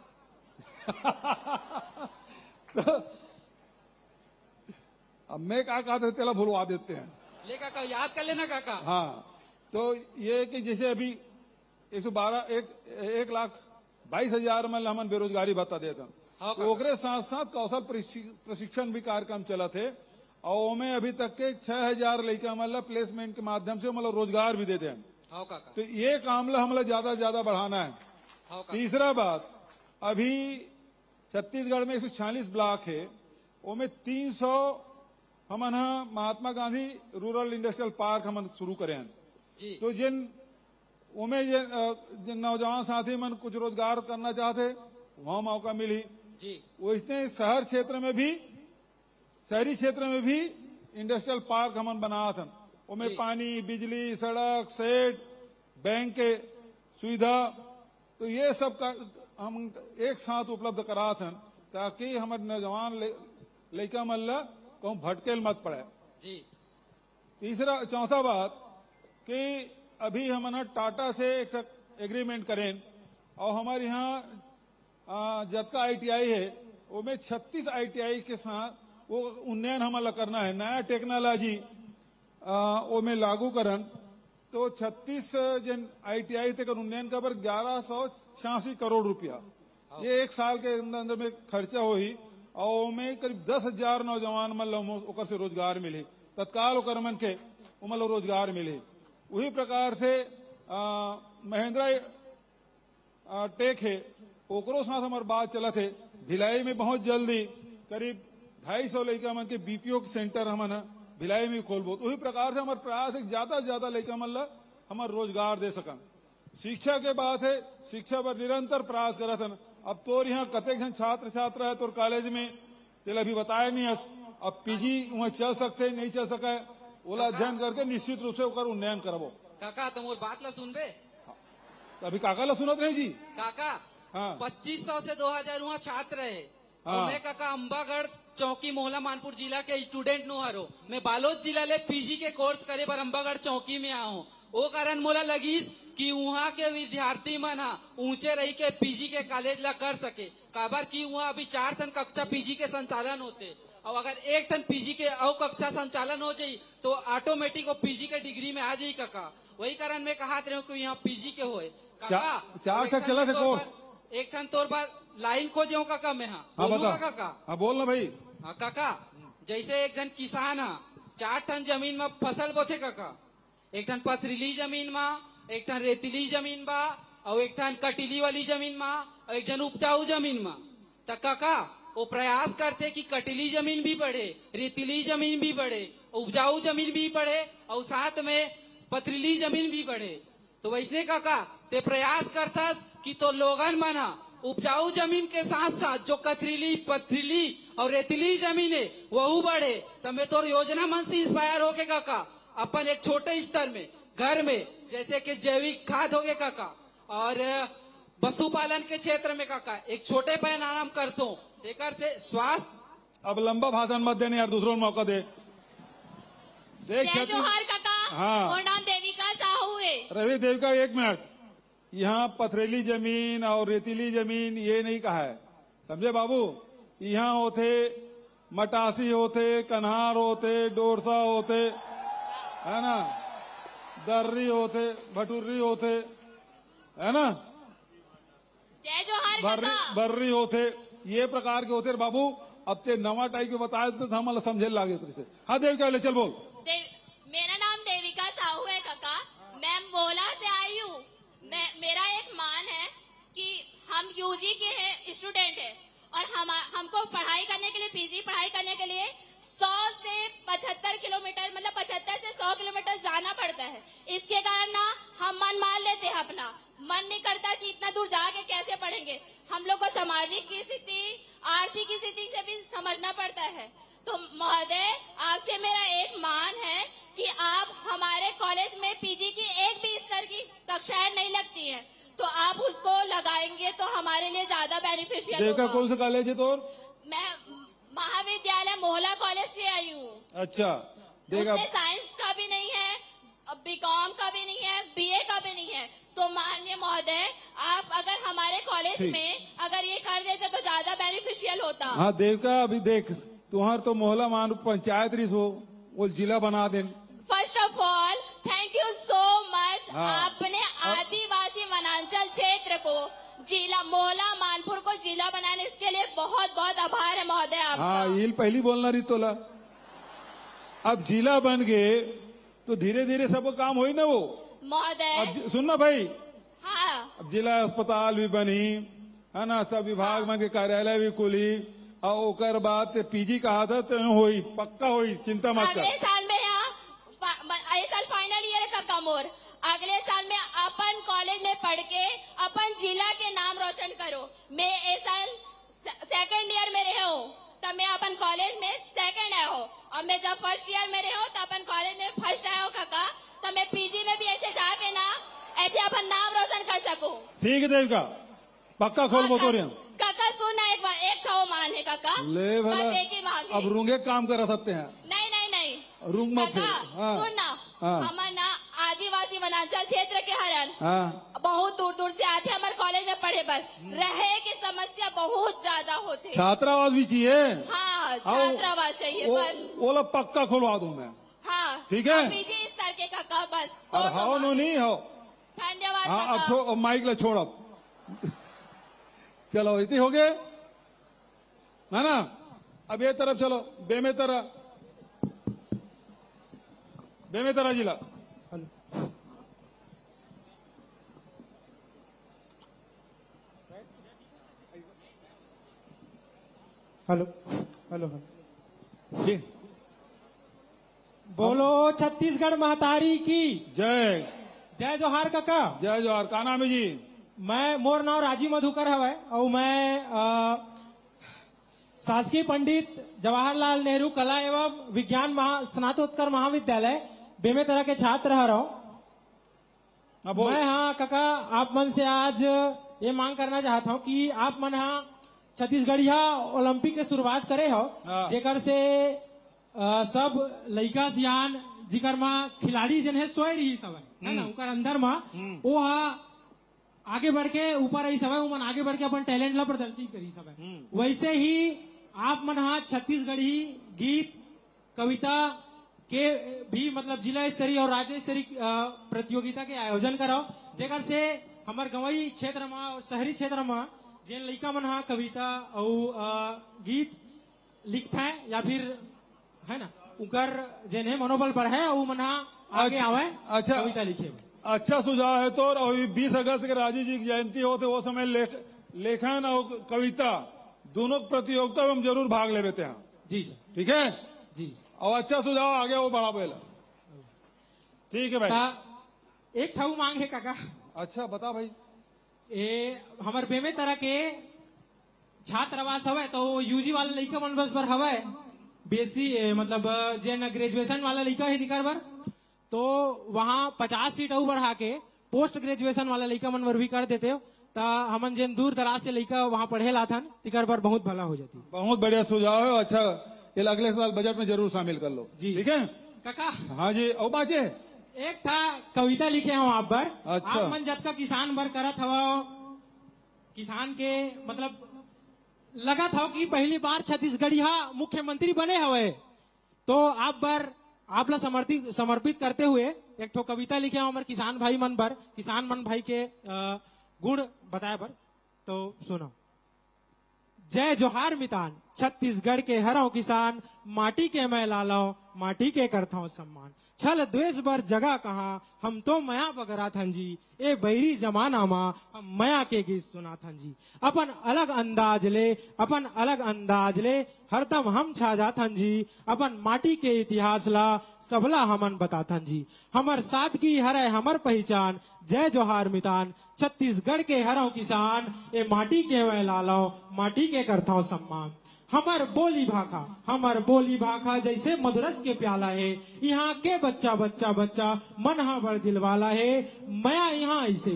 तो अब मैं क्या कहते तेला भूलवा देते हैं। ले काका याद कर लेना काका। हाँ, तो ये कि जैसे अभी 1,22,000 में हमन बेरोजगारी भत्ता देते हैं। तो ओकरे साथ साथ कौशल प्रशिक्षण भी कार्यक्रम चला थे और में अभी तक के 6,000 लड़का मतलब प्लेसमेंट के माध्यम से मतलब रोजगार भी देते हैं। तो ये काम ला हमला ज्यादा ज्यादा बढ़ाना है। तीसरा बात, अभी छत्तीसगढ़ में 146 ब्लॉक है, उनमें 300 हमन Mahatma Gandhi rural industrial park हमन शुरू करे हैं। तो जिन नौजवान साथी मन कुछ रोजगार करना चाहते वहां मौका मिली। वैसे शहरी क्षेत्र में भी इंडस्ट्रियल पार्क हमन बना था, उनमें पानी, बिजली, सड़क, सेट, बैंक के सुविधा, तो ये सब का हम एक साथ उपलब्ध करा था ताकि हमारे नौजवान लड़का मन कहूँ भटकेल मत पड़े। चौथा बात कि अभी हम ना टाटा से एक एग्रीमेंट करें और हमारे यहाँ जतका ITI है वो में 36 ITI के साथ वो उन्नयन हमारा करना है, नया टेक्नोलॉजी वो में लागू करन। तो 36 जन ITI तक उन्नयन का पर 1186 करोड़ रुपया ये एक साल के अंदर में खर्चा हुई और में करीब 10,000 नौजवान मतलब से रोजगार मिले, तत्काल ओकर मन के मतलब रोजगार मिले। वही प्रकार से महिंद्रा टेक है ओकरो साथ हमारे बात चला थे। भिलाई में बहुत जल्दी करीब 250 लड़का मन के BPO सेंटर हमन भिलाई में खोलबो। तो वही प्रकार से हमारे प्रयास है ज्यादा से ज्यादा लड़का मन ला हमारे रोजगार दे सकन। शिक्षा के बात है, शिक्षा पर निरंतर प्रयास करत हन। अब तोर यहाँ कतेक जन छात्र छात्रा है तोर कॉलेज में तेल अभी बताया नहीं है। अब PG वहाँ चल सकते नहीं चल सका, ओला अध्ययन करके निश्चित रूप से ओकर उन्नयन करबो। काका तुम और बात ला सुन बे। अभी काका ला सुनत रहे जी। काका हाँ 2500 से 2000 वहाँ छात्र है। हाँ। और मैं काका अंबागढ़ चौकी मोहला मानपुर जिला के स्टूडेंट नो हरो। मैं बालोद जिला ले PG के कोर्स करे पर अंबागढ़ चौकी में आऊँ। वो कारण मोला लगीस कि वहाँ के विद्यार्थी मन ऊंचे रही के PG के कॉलेज ला कर सके। काबर की वहाँ अभी 4 टन कक्षा PG के संचालन होते और अगर 1 टन PG के और कक्षा संचालन हो जाये तो ऑटोमेटिक वो PG के डिग्री में आ जाये काका। वही कारण मैं कहा रहे हूँ कि यहाँ PG के होए काका। 4 तक चला थे कोर्स। एक टन तोर बार लाइन खोजे हूँ काका मैं। हाँ बता काका। हाँ बोल ना भाई। हाँ काका जैसे एक जन किसान है 4 टन जमीन में फसल बोथे काका। 1 टन पथरीली जमीन में, 1 टन रेतीली जमीन बा और 1 टन कटीली वाली जमीन में और 1 जन उपजाऊ जमीन में। तो काका वो प्रयास करते कि कटीली जमीन भी बढ़े, रेतीली जमीन भी बढ़े, उपजाऊ जमीन भी बढ़े और साथ में पथरीली जमीन भी बढ़े। तो वैसने काका ते प्रयास करता कि तो लोगन मना उपजाऊ जमीन के साथ साथ जो कथरीली पथरीली और रेतीली जमीन है वह बढ़े। तो मैं तो योजना मन से इंस्पायर होके काका अपन एक छोटे स्तर में घर में जैसे कि जैविक खाद हो गए काका और पशुपालन के क्षेत्र में काका एक छोटे पैमाना करता हूँ। देकर से स्वास्थ्य। अब लंबा भाषण मत देने यार, दूसरों को मौका दे। देख जय जोहार काका। हाँ और नाम देविका साहू है। रवि देविका 1 मिनट। यहाँ पथरीली जमीन और रेतीली जमीन ये नहीं कहा है, समझे बाबू। यहाँ होते मटासी होते, कन्हार होते, डोरसा होते, है ना, दर्री होते, भटूरी होते, है ना, जय जोहार काका। बर्री होते, ये प्रकार के होते बाबू। अब ते नवा टाइप के बताए तो हम समझे लागे तुझसे। हाँ देविका ले चल बोल। मेरा नाम देविका साहू है काका। मैं मोहला से आई हूँ। मेरा एक मान है कि हम UG के हैं, स्टूडेंट है और हमको पढ़ाई करने के लिए PG पढ़ाई करने के लिए 100 से 75 किलोमीटर मतलब 75 से 100 किलोमीटर जाना पड़ता है। इसके कारण ना हम मन मान लेते हैं, अपना मन नहीं करता कि इतना दूर जाके कैसे पढ़ेंगे। हम लोग को सामाजिक की स्थिति, आर्थिक स्थिति से भी समझना पड़ता है। तो महोदय आपसे मेरा एक मान है कि आप हमारे कॉलेज में PG की एक भी स्तर की कक्षाएं नहीं लगती हैं, तो आप उसको लगाएंगे तो हमारे लिए ज्यादा बेनिफिशियल होगा। कौन सा कॉलेज है तोर? मैं महाविद्यालय मोहला कॉलेज से आई हूँ। अच्छा उसमें साइंस का भी नहीं है, BCom का भी नहीं है, BA का भी नहीं है। तो माननीय महोदय आप अगर हमारे कॉलेज में अगर ये कर देते तो ज्यादा बेनिफिशियल होता। हाँ देविका अभी देख तुम्हार तो मोहला मान पंचायत रिस हो वो जिला बना दे। First of all thank you so much. आपने आदिवासी वनांचल क्षेत्र को जिला मोहला मानपुर को जिला बनाने इसके लिए बहुत बहुत आभार है महोदय आपका। हाँ ये पहली बोलना रही तोला। अब जिला बन गए तो धीरे धीरे सब काम हो ही ना वो महोदय। अब सुनना भाई। हाँ अब जिला अस्पताल भी बनी है ना, सब विभाग में के कार्यालय भी खुली और ओकर बाद PG कहा था तो होई पक्का होई, चिंता मत कर। अगले साल में यहाँ साल फाइनल ईयर का कम और अगले साल में अपन कॉलेज में पढ़ के अपन जिला के नाम रोशन करो। मैं इस साल 2nd ईयर में रहे हूँ तब मैं अपन कॉलेज में 2nd आया हूँ और मैं जब 1st ईयर में रहे हूँ तो अपन कॉलेज में 1st आया हूँ काका। तो मैं PG में भी ऐसे जाके ना ऐसे अपन नाम रोशन कर सकूँ। ठीक है देविका पक्का खोल बोतोरिया। काका सुनना एक खाओ मान है काका, ले भला बस एक ही मांग है। अब रूंगे काम करा सकते हैं। नहीं नहीं नहीं रूम में फिर हाँ सुन ना, हाँ हमार ना आदिवासी वनांचल क्षेत्र के हरन हाँ बहुत दूर दूर से आते हमारे कॉलेज में पढ़े पर रहे की समस्या बहुत ज्यादा होते। छात्रावास भी चाहिए। हाँ छात्रावास चाहिए बस। वो लोग पक्का खुलवा दूं मैं। हाँ ठीक है। बीजी इस तरह के काका बस। और हो नो नहीं हो। धन्यवाद हाँ काका। अब माइक ला छोड़ अब। चलो इतनी हो गए है ना। अब ये तरफ चलो बेमेतरा जिला। हेलो हेलो जी बोलो छत्तीसगढ़ महतारी की जय। जय जोहार काका। जय जोहार। का नाम है जी? मैं मोर नाम राजीव मधुकर हवै और मैं शासकीय पंडित जवाहरलाल नेहरू कला एवं विज्ञान स्नातकोत्तर महाविद्यालय बेमेतरा के छात्र रहा हूँ। मैं हाँ काका आप मन से आज ये मांग करना चाहता हूँ कि आप मन हाँ छत्तीसगढ़िया ओलंपिक के शुरुआत करे हो जेकर से सब लड़का सियान जिकर मा खिलाड़ी जन है सोए रही सब है ना उनका अंदर मा वो आगे बढ़ के ऊपर आई सब है मन आगे बढ़ के अपन टैलेंट ला प्रदर्शित करी सब है। वैसे ही आप मन हाँ छत्तीसगढ़ी गीत कविता के भी मतलब जिला स्तरीय और राज्य स्तरीय प्रतियोगिता के आयोजन कराओ जेकर से हमारे गंवई क्षेत्र में और शहरी क्षेत्र में जिन लड़का मन हाँ कविता और गीत लिखता है या फिर है ना उनकर जिन है मनोबल बढ़े वो मन आगे आवे अच्छा कविता लिखे। अच्छा सुझाव है। तो अभी 20 अगस्त के राजीव जी की जयंती होते वो समय लेखन और कविता दोनों प्रतियोगिता में हम जरूर भाग ले लेते हैं। जी सर। ठीक है जी और अच्छा सुझाव आगे वो बढ़ा पहला। ठीक है भाई। एक ठाऊ मांग है काका। अच्छा बता भाई। ए हमारे बेमेतरा के छात्रावास हवे तो यूजी वाला लड़का मन बस पर हवे बेसी मतलब जेन ग्रेजुएशन वाला लड़का है दिकर बर तो वहाँ 50 सीट और बढ़ा के पोस्ट ग्रेजुएशन वाला लड़का मन बर भी कर देते हो ता हमन जेन दूर दराज से लड़का वहाँ पढ़े ला थन तिकर बर बहुत भला हो जाती। बहुत बढ़िया सुझाव है। अच्छा ये अगले साल बजट में जरूर शामिल कर लो। जी ठीक है काका। हाँ जी और बाचे एक था कविता लिखे हूँ आप बर। अच्छा। आप मन जब का किसान बर करत हवा किसान के मतलब लगा था कि पहली बार छत्तीसगढ़िया मुख्यमंत्री बने हवे तो आप बर आप ला समर्पित करते हुए एक ठो कविता लिखे हमारे किसान भाई मन बर किसान मन भाई के गुण बताए बर तो सुनो। जय जोहार मितान छत्तीसगढ़ के हरों किसान माटी के मैं लालाओ माटी के करता हूँ सम्मान छल द्वेष बर जगह कहा हम तो मया बगरा थन जी ए बैरी जमाना मा हम मया के गीत सुना थन जी अपन अलग अंदाज ले हरदम हम छा जाथन जी अपन माटी के इतिहास ला सबला हमन बताथन जी हमर सादगी हरे हमर पहचान जय जोहार मितान छत्तीसगढ़ के हरों किसान ए माटी के मैं लालाओ माटी के करता हूँ सम्मान हमर बोली भाखा जैसे मधुरस के प्याला है यहाँ के बच्चा मन हा बड़ दिल वाला है मया यहाँ ऐसे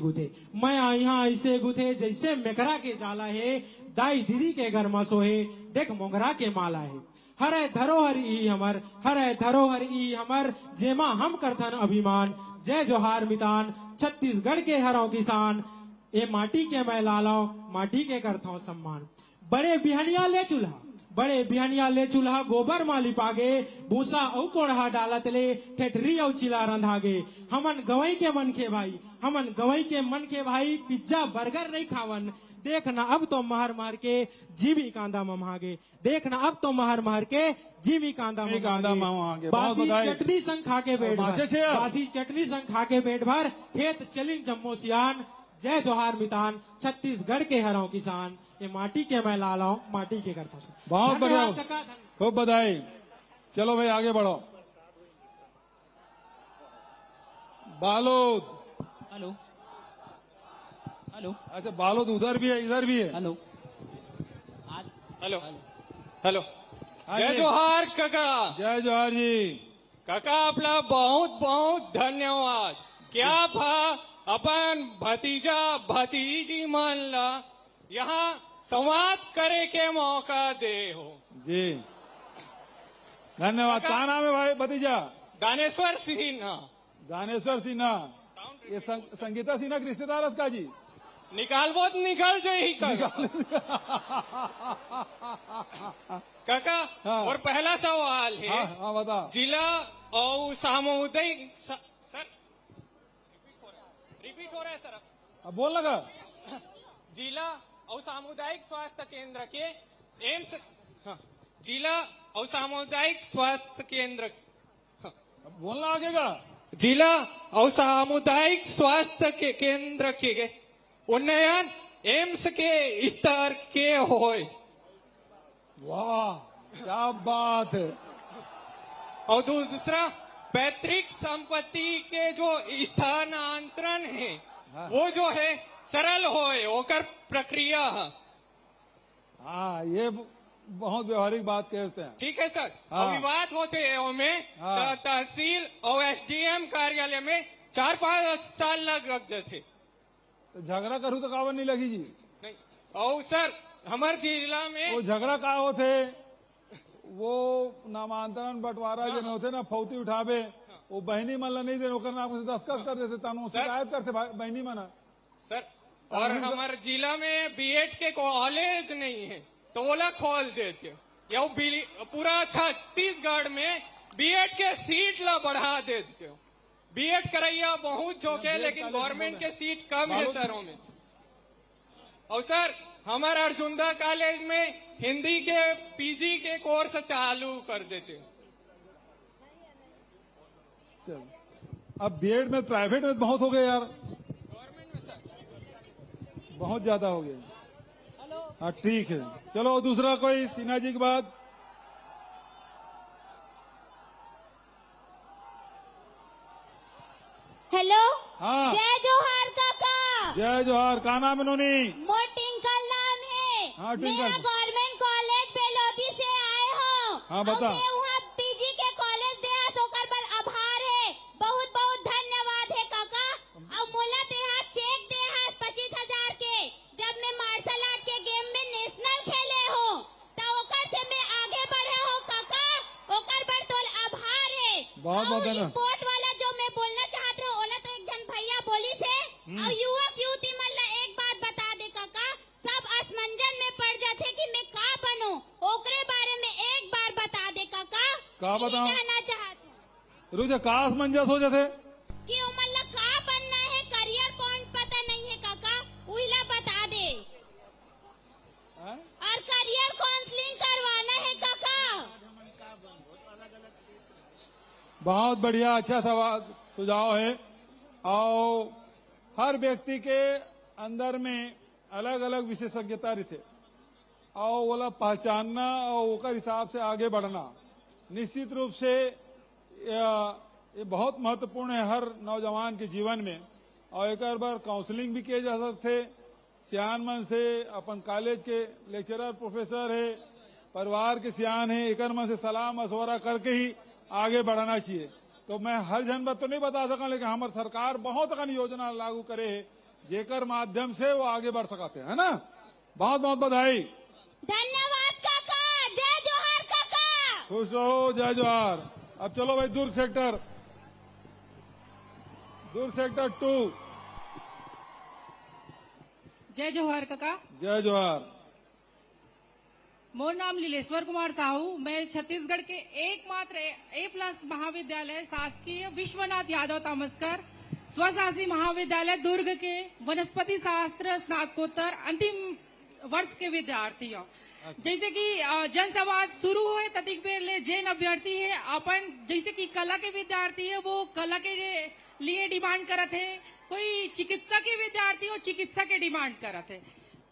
गुथे जैसे मेकरा के जाला है दाई दीदी के घर में सोहे देख मोगरा के माला है हरे धरोहर ई हमर जेमा हम करथन अभिमान जय जोहार मितान छत्तीसगढ़ के हरों किसान ए माटी के मैं लालाओ माटी के करता हूँ सम्मान बड़े बिहनिया ले चूल्हा गोबर मा लिपागे भूसा औ कोढ़ा डालत ले ठेठरी औ चिला रंधागे हमन गवई के मन के भाई पिज्जा बर्गर नहीं खावन देखना अब तो महर के जीवी कांदा ममागे देखना अब तो महर के जीवी कांदा ममागे बासी चटनी संग खा के पेट भर खेत चलिन जम्मो सियान जय जोहार मितान छत्तीसगढ़ के हरों किसान ये माटी के मैं लालाओ माटी के करता हूँ। बहुत बढ़िया खूब बधाई। चलो भाई आगे बढ़ो। बालोद। हेलो हेलो अच्छा बालोद उधर भी है इधर भी है। हेलो हेलो हेलो जय जोहार काका। जय जोहार जी काका आपला बहुत बहुत धन्यवाद। क्या भा अपन भतीजा भतीजी मान ला यहाँ संवाद करे के मौका दे हो जी। धन्यवाद। क्या नाम है भाई भतीजा? दानेश्वर सिन्हा। दानेश्वर सिन्हा, ये संगीता सिन्हा के रिश्तेदार है का जी? निकाल बहुत निकाल जाए काका। काका हाँ। और पहला सवाल है, हाँ बता। जिला और सामुदायिक सर रिपीट हो रहा है सर, अब बोल लगा। जिला और सामुदायिक स्वास्थ्य केंद्र के एम्स, हाँ, जिला और सामुदायिक स्वास्थ्य केंद्र, हाँ, अब बोलना आगेगा। जिला और सामुदायिक स्वास्थ्य के केंद्र के उन्नयन एम्स के स्तर के होए। वाह क्या बात है। और दूसरा, पैतृक संपत्ति के जो स्थानांतरण है, हाँ। वो जो है सरल होए ओकर प्रक्रिया। हाँ, ये बहुत व्यवहारिक बात कहते हैं। ठीक है सर। हाँ। और विवाद होते हैं उनमें, हाँ। तहसील और एसडीएम कार्यालय में 4-5 साल लग जाते थे। तो झगड़ा करूँ तो कावन नहीं लगी जी? नहीं। और सर हमारे जिला में वो झगड़ा का होते, वो नामांतरण बंटवारा जो होते ना, फौती उठावे, वो बहनी मन ला नहीं दे, ओकर नाम से दस्तखत कर देते, तानु शिकायत करते बहनी मना सर। और हमारे जिला में बीएड के कॉलेज नहीं है तो ओला खोल देते, या पूरा छत्तीसगढ़ में बीएड के सीट ला बढ़ा देते। बीएड करैया बहुत जोके, लेकिन गवर्नमेंट के सीट कम है शहरों में। और सर हमारे अर्जुंदा कॉलेज में हिंदी के पीजी के कोर्स चालू कर देते। चल, अब बीएड में प्राइवेट में बहुत हो गए यार, गवर्नमेंट में सर बहुत ज्यादा हो गए। हाँ ठीक है, चलो दूसरा कोई सिन्हा जी के बाद। हेलो। हाँ जय जोहार काका। जय जोहार। का नाम है नोनी? मोर टिंकल नाम है। हाँ, टिंकल। मेरा गवर्नमेंट कॉलेज बेलोदी से आए हो। हाँ, बता। और मैं वहाँ पीजी के कॉलेज दे ओकर पर आभार है, बहुत बहुत धन्यवाद है काका। और मोला देहा चेक देहा 25,000 के, जब मैं मार्शल आर्ट के गेम में नेशनल खेले हो, तो ओकर से मैं आगे बढ़े हो काका, ओकर पर तोल आभार है। बहुत बहुत धन्यवाद। स्पोर्ट वाला जो मैं बोलना चाहत रहा, ओला तो एक जन भैया बोली से। और युवक युवती मन ला एक बात बता दे काका, सब असमंजन में पड़ जाते कि मैं का बनूं, ओकरे बारे में एक बार बता दे काका। का बताऊं? जानना चाहते हूं रुझे का असमंजस हो जाते कि उमन ला का बनना है, करियर पॉइंट पता नहीं है काका, उइला बता दे। हैं? और करियर काउंसलिंग करवाना है काका। बहुत बढ़िया, अच्छा सवाल सुझाव है। और हर व्यक्ति के अंदर में अलग अलग विशेषज्ञता रहते, और वाला पहचानना और ओकर हिसाब से आगे बढ़ना निश्चित रूप से ये बहुत महत्वपूर्ण है हर नौजवान के जीवन में। और एक बार काउंसलिंग भी किए जा सकते, सियान मन से, अपन कॉलेज के लेक्चरर प्रोफेसर है, परिवार के सियान है, एक मन से सलाह मशवरा करके ही आगे बढ़ाना चाहिए। तो मैं हर जन बात तो नहीं बता सका, लेकिन हमारी सरकार बहुत अगन योजना लागू करे है, जेकर माध्यम से वो आगे बढ़ सकते हैं, है ना। बहुत बहुत बधाई। धन्यवाद काका। जय जोहार काका। खुश रहो, जय जोहार। अब चलो भाई दुर्ग सेक्टर 2। जय जोहार काका। जय जोहार। मोर नाम लीलेश्वर कुमार साहू। मैं छत्तीसगढ़ के एकमात्र A+ महाविद्यालय शासकीय विश्वनाथ यादव तामस्कर स्वशासी महाविद्यालय दुर्ग के वनस्पति शास्त्र स्नातकोत्तर अंतिम वर्ष के विद्यार्थी हो। जैसे कि जनसंवाद शुरू हुए ततिक बेर ले जैन अभ्यर्थी है अपन, जैसे कि कला के विद्यार्थी है वो कला के लिए डिमांड करत है, कोई चिकित्सा के विद्यार्थी हो चिकित्सा के डिमांड करत है,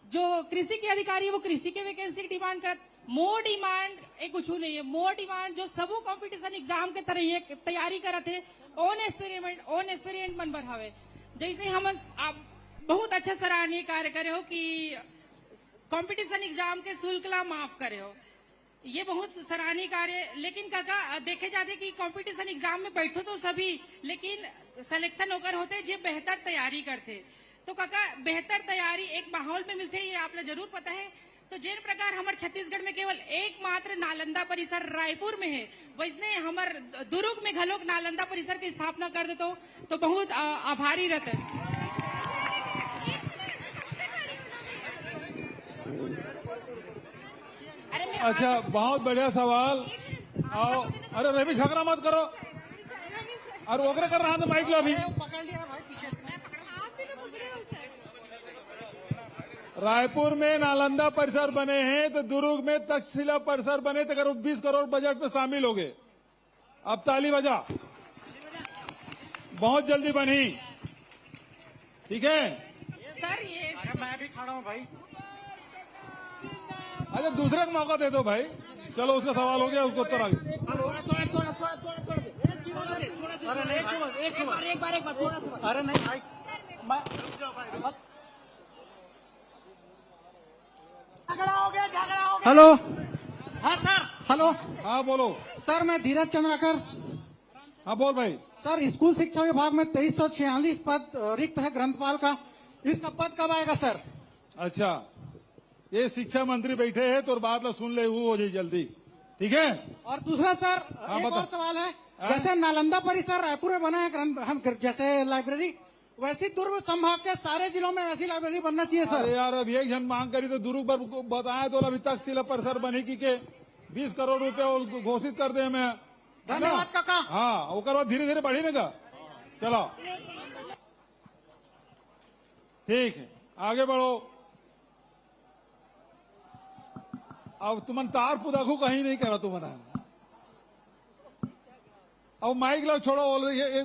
जो कृषि के अधिकारी है वो कृषि के वैकेंसी की डिमांड करत। मोर डिमांड एक कुछ नहीं है, मोर डिमांड जो सबो कंपटीशन एग्जाम के तरह ये तैयारी करत है, ओन एक्सपेरिमेंट मन बर हवे। जैसे हम आप बहुत अच्छा सराहनीय कार्य करे हो कि कंपटीशन एग्जाम के शुल्क ला माफ करे हो, ये बहुत सराहनीय कार्य। लेकिन काका देखे जाते कि कंपटीशन एग्जाम में बैठो तो सभी, लेकिन सिलेक्शन होकर होते जो बेहतर तैयारी करते। तो काका बेहतर तैयारी एक माहौल में मिलते, ये आपने जरूर पता है। तो जिन प्रकार हमारे छत्तीसगढ़ में केवल एकमात्र नालंदा परिसर रायपुर में है, वैसने हमार दुर्ग में घलोक नालंदा परिसर की स्थापना कर दे तो बहुत आभारी रहते। अच्छा, बहुत बढ़िया सवाल। आओ, अरे रवि झगड़ा मत करो। और ओकरे कर रहा था माइक लो अभी। रायपुर में नालंदा परिसर बने हैं तो दुर्ग में तक्षशिला परिसर बने तो करीब 20 करोड़ बजट में शामिल हो गए। अब ताली बजा, बहुत जल्दी बनी। ठीक है सर, ये मैं भी खड़ा हूँ भाई। अच्छा, दूसरे को मौका दे दो भाई। चलो, उसका सवाल हो गया, उसको उत्तर आ गया। अरे नहीं भाई, हेलो। हाँ सर, हेलो। हाँ बोलो सर, मैं धीरज चंद्राकर। हाँ बोल भाई। सर, स्कूल शिक्षा विभाग में 2346 पद रिक्त है ग्रंथपाल का। इसका पद कब आएगा सर? अच्छा, ये शिक्षा मंत्री बैठे हैं तो बात ला सुन ले, वो हो जाए जल्दी। ठीक है। और दूसरा सर, हाँ, एक बता। और सवाल है। जैसे नालंदा परिसर रायपुर में बना है हम जैसे लाइब्रेरी, वैसी दुर्ग संभाग के सारे जिलों में वैसी लाइब्रेरी बनना चाहिए सर। अरे यार, अब एक जन मांग करी तो दुर्ग पर बताया तो अभी तक शिला परिसर बने की के 20 करोड़ रुपए घोषित कर दे हमें। धन्यवाद काका। हाँ, ओकर बाद धीरे धीरे बढ़ी ना। चलो ठीक है, आगे बढ़ो। अब तुमन तार पुदाखू कहीं नहीं करा तुमने। अब माइक लो, छोड़ो, ये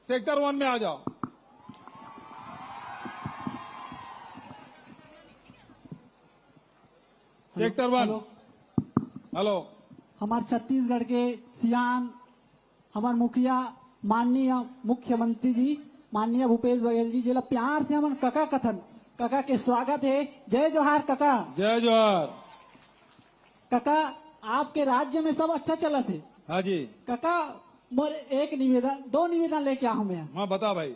सेक्टर 1 में आ जाओ। सेक्टर 1। हेलो। हमारे छत्तीसगढ़ के सियान हमारे मुखिया माननीय मुख्यमंत्री जी माननीय भूपेश बघेल जी जिला प्यार से हमारे कका कथन कका के स्वागत है। जय जोहार कका। जय जोहार। कका, आपके राज्य में सब अच्छा चला थे। हाँ जी कका, मोर एक निवेदन, 2 निवेदन लेके आऊं मैं। हाँ बता भाई।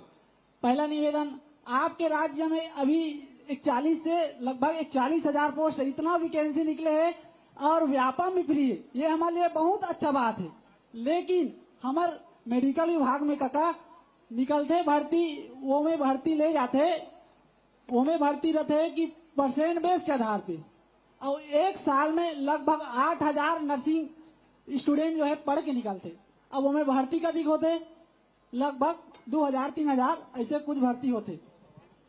पहला निवेदन, आपके राज्य में अभी 41 से लगभग 41,000 पोस्ट इतना वैकेंसी निकले हैं और व्यापम भी फ्री है। ये हमारे लिए बहुत अच्छा बात है। लेकिन हमारे मेडिकल विभाग में कका निकलते भर्ती वो में भर्ती ले जाते, वो में भर्ती रहते कि परसेंट बेस के आधार पे, और एक साल में लगभग 8,000 नर्सिंग स्टूडेंट जो है पढ़ के निकलते। अब वो में भर्ती का दिख होते लगभग 2,000-3,000 ऐसे कुछ भर्ती होते,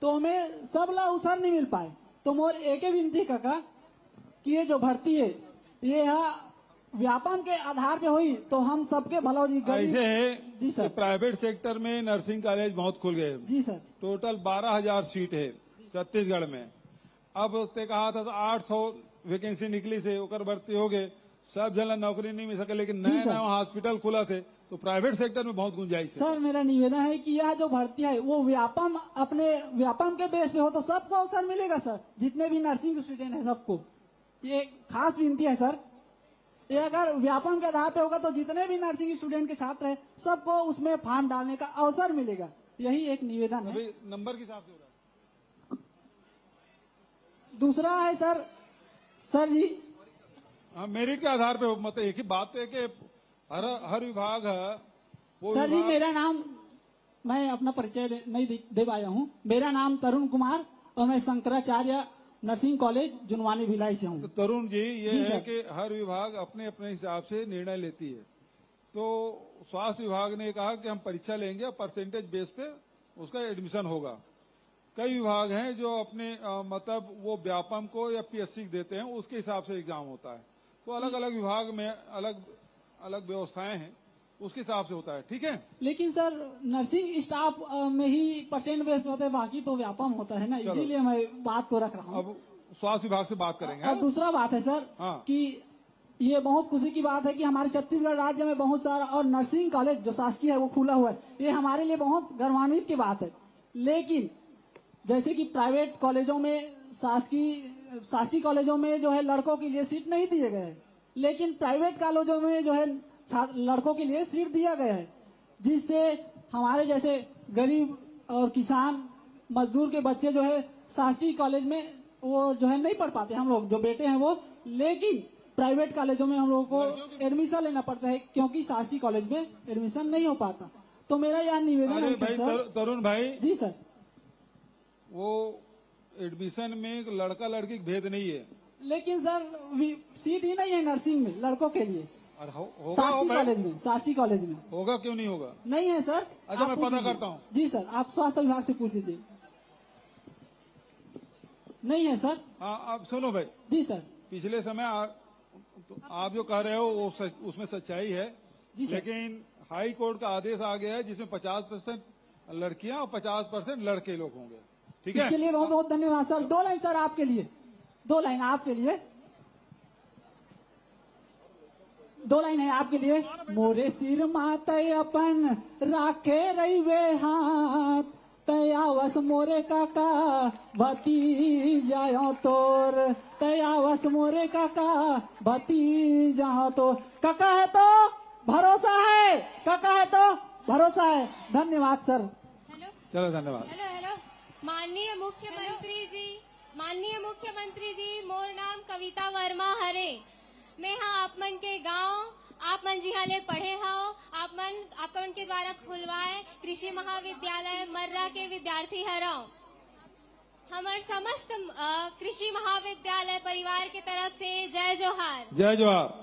तो हमें सब ला अवसर नहीं मिल पाए। तो मोर एक विनती काका कि ये जो भर्ती है ये व्यापम के आधार पे हुई तो हम सबके भला जी। ऐसे है जी सर। प्राइवेट सेक्टर में नर्सिंग कॉलेज बहुत खुल गए। जी सर। टोटल 12,000 सीट है छत्तीसगढ़ में। अब ते कहा था तो 800 वैकेंसी निकली से ओकर भर्ती हो गए, सब जन नौकरी नहीं मिल सके। लेकिन नए नए हॉस्पिटल खुला थे तो प्राइवेट सेक्टर में बहुत गुंजाइश है। सर, मेरा निवेदन है कि यह जो भर्ती है वो व्यापम अपने व्यापम के बेस पे हो तो सबको अवसर मिलेगा सर। जितने भी नर्सिंग स्टूडेंट है सबको ये खास विनती है सर। ये अगर व्यापम के आधार पे होगा तो जितने भी नर्सिंग स्टूडेंट के छात्र है सबको उसमें फॉर्म डालने का अवसर मिलेगा। यही एक निवेदन है। नंबर के हिसाब से हो रहा है। दूसरा है सर जी, हाँ, मेरिट के आधार पे मतलब एक ही बात है कि हर विभाग है वो। सर जी, मेरा नाम, मैं अपना परिचय नहीं दे पाया हूँ। मेरा नाम तरुण कुमार और मैं शंकराचार्य नर्सिंग कॉलेज जुनवानी भिलाई से हूँ। तो तरुण जी, ये है कि हर विभाग अपने अपने हिसाब से निर्णय लेती है। तो स्वास्थ्य विभाग ने कहा कि हम परीक्षा लेंगे और परसेंटेज बेस पे उसका एडमिशन होगा। कई विभाग हैं जो अपने मतलब वो व्यापम को या पीएससी देते हैं, उसके हिसाब से एग्जाम होता है। तो अलग अलग विभाग में अलग अलग व्यवस्थाएं हैं, उसके हिसाब से होता है। ठीक है। लेकिन सर, नर्सिंग स्टाफ में ही परसेंट बेस होता है, बाकी तो व्यापम होता है ना, इसीलिए मैं बात को रख रहा हूँ। अब स्वास्थ्य विभाग से बात करेंगे। और दूसरा बात है सर कि ये बहुत खुशी की बात है कि हमारे छत्तीसगढ़ राज्य में बहुत सारा और नर्सिंग कॉलेज जो शासकीय है वो खुला हुआ है। ये हमारे लिए बहुत गौरवान्वित की बात है। लेकिन जैसे कि प्राइवेट कॉलेजों में शासकीय कॉलेजों में जो है लड़कों के लिए सीट नहीं दिए गए हैं, लेकिन प्राइवेट कॉलेजों में जो है लड़कों के लिए सीट दिया गया है, जिससे हमारे जैसे गरीब और किसान मजदूर के बच्चे जो है शासकीय कॉलेज में वो जो है नहीं पढ़ पाते हम लोग जो बेटे हैं वो, लेकिन प्राइवेट कॉलेजों में हम लोगों को एडमिशन लेना पड़ता है क्योंकि शासकीय कॉलेज में एडमिशन नहीं हो पाता। तो मेरा यह निवेदन है भाई सर। तरुण भाई जी सर, वो एडमिशन में लड़का लड़की का भेद नहीं है, लेकिन सर सीट ही नहीं है नर्सिंग में लड़कों के लिए होगा शासकीय कॉलेज में। शासकीय कॉलेज में होगा, क्यों नहीं होगा? नहीं है सर। अच्छा, मैं पता करता हूँ। जी सर, आप स्वास्थ्य विभाग से पूछ लीजिए। नहीं है सर। हाँ, आप सुनो भाई। जी सर। पिछले समय तो आप जो कह रहे हो वो उसमें सच्चाई है, लेकिन हाई कोर्ट का आदेश आ गया है जिसमें 50% लड़कियां और 50% लड़के लोग होंगे। ठीक है, इसके लिए बहुत बहुत धन्यवाद सर। 2 लाइन सर आपके लिए, 2 लाइन आपके लिए, 2 लाइन है आपके लिए। मोरे सिर माते अपन राखे रहीवे हाथ, तयावस मोरे काका भतीजा तोर, तयावस मोरे काका भतीजा तो। काका है तो भरोसा है, काका है तो भरोसा है। धन्यवाद सर। चलो धन्यवाद। हेलो हेलो, माननीय मुख्यमंत्री जी, मोर नाम कविता वर्मा हरे। मैं हाँ आप मन के गांव, आप मन जी हाले पढ़े हो, आप मन के द्वारा खुलवाए कृषि महाविद्यालय मर्रा के विद्यार्थी हराओ। हमारे समस्त कृषि महाविद्यालय परिवार के तरफ से जय जोहार। जय जोहार।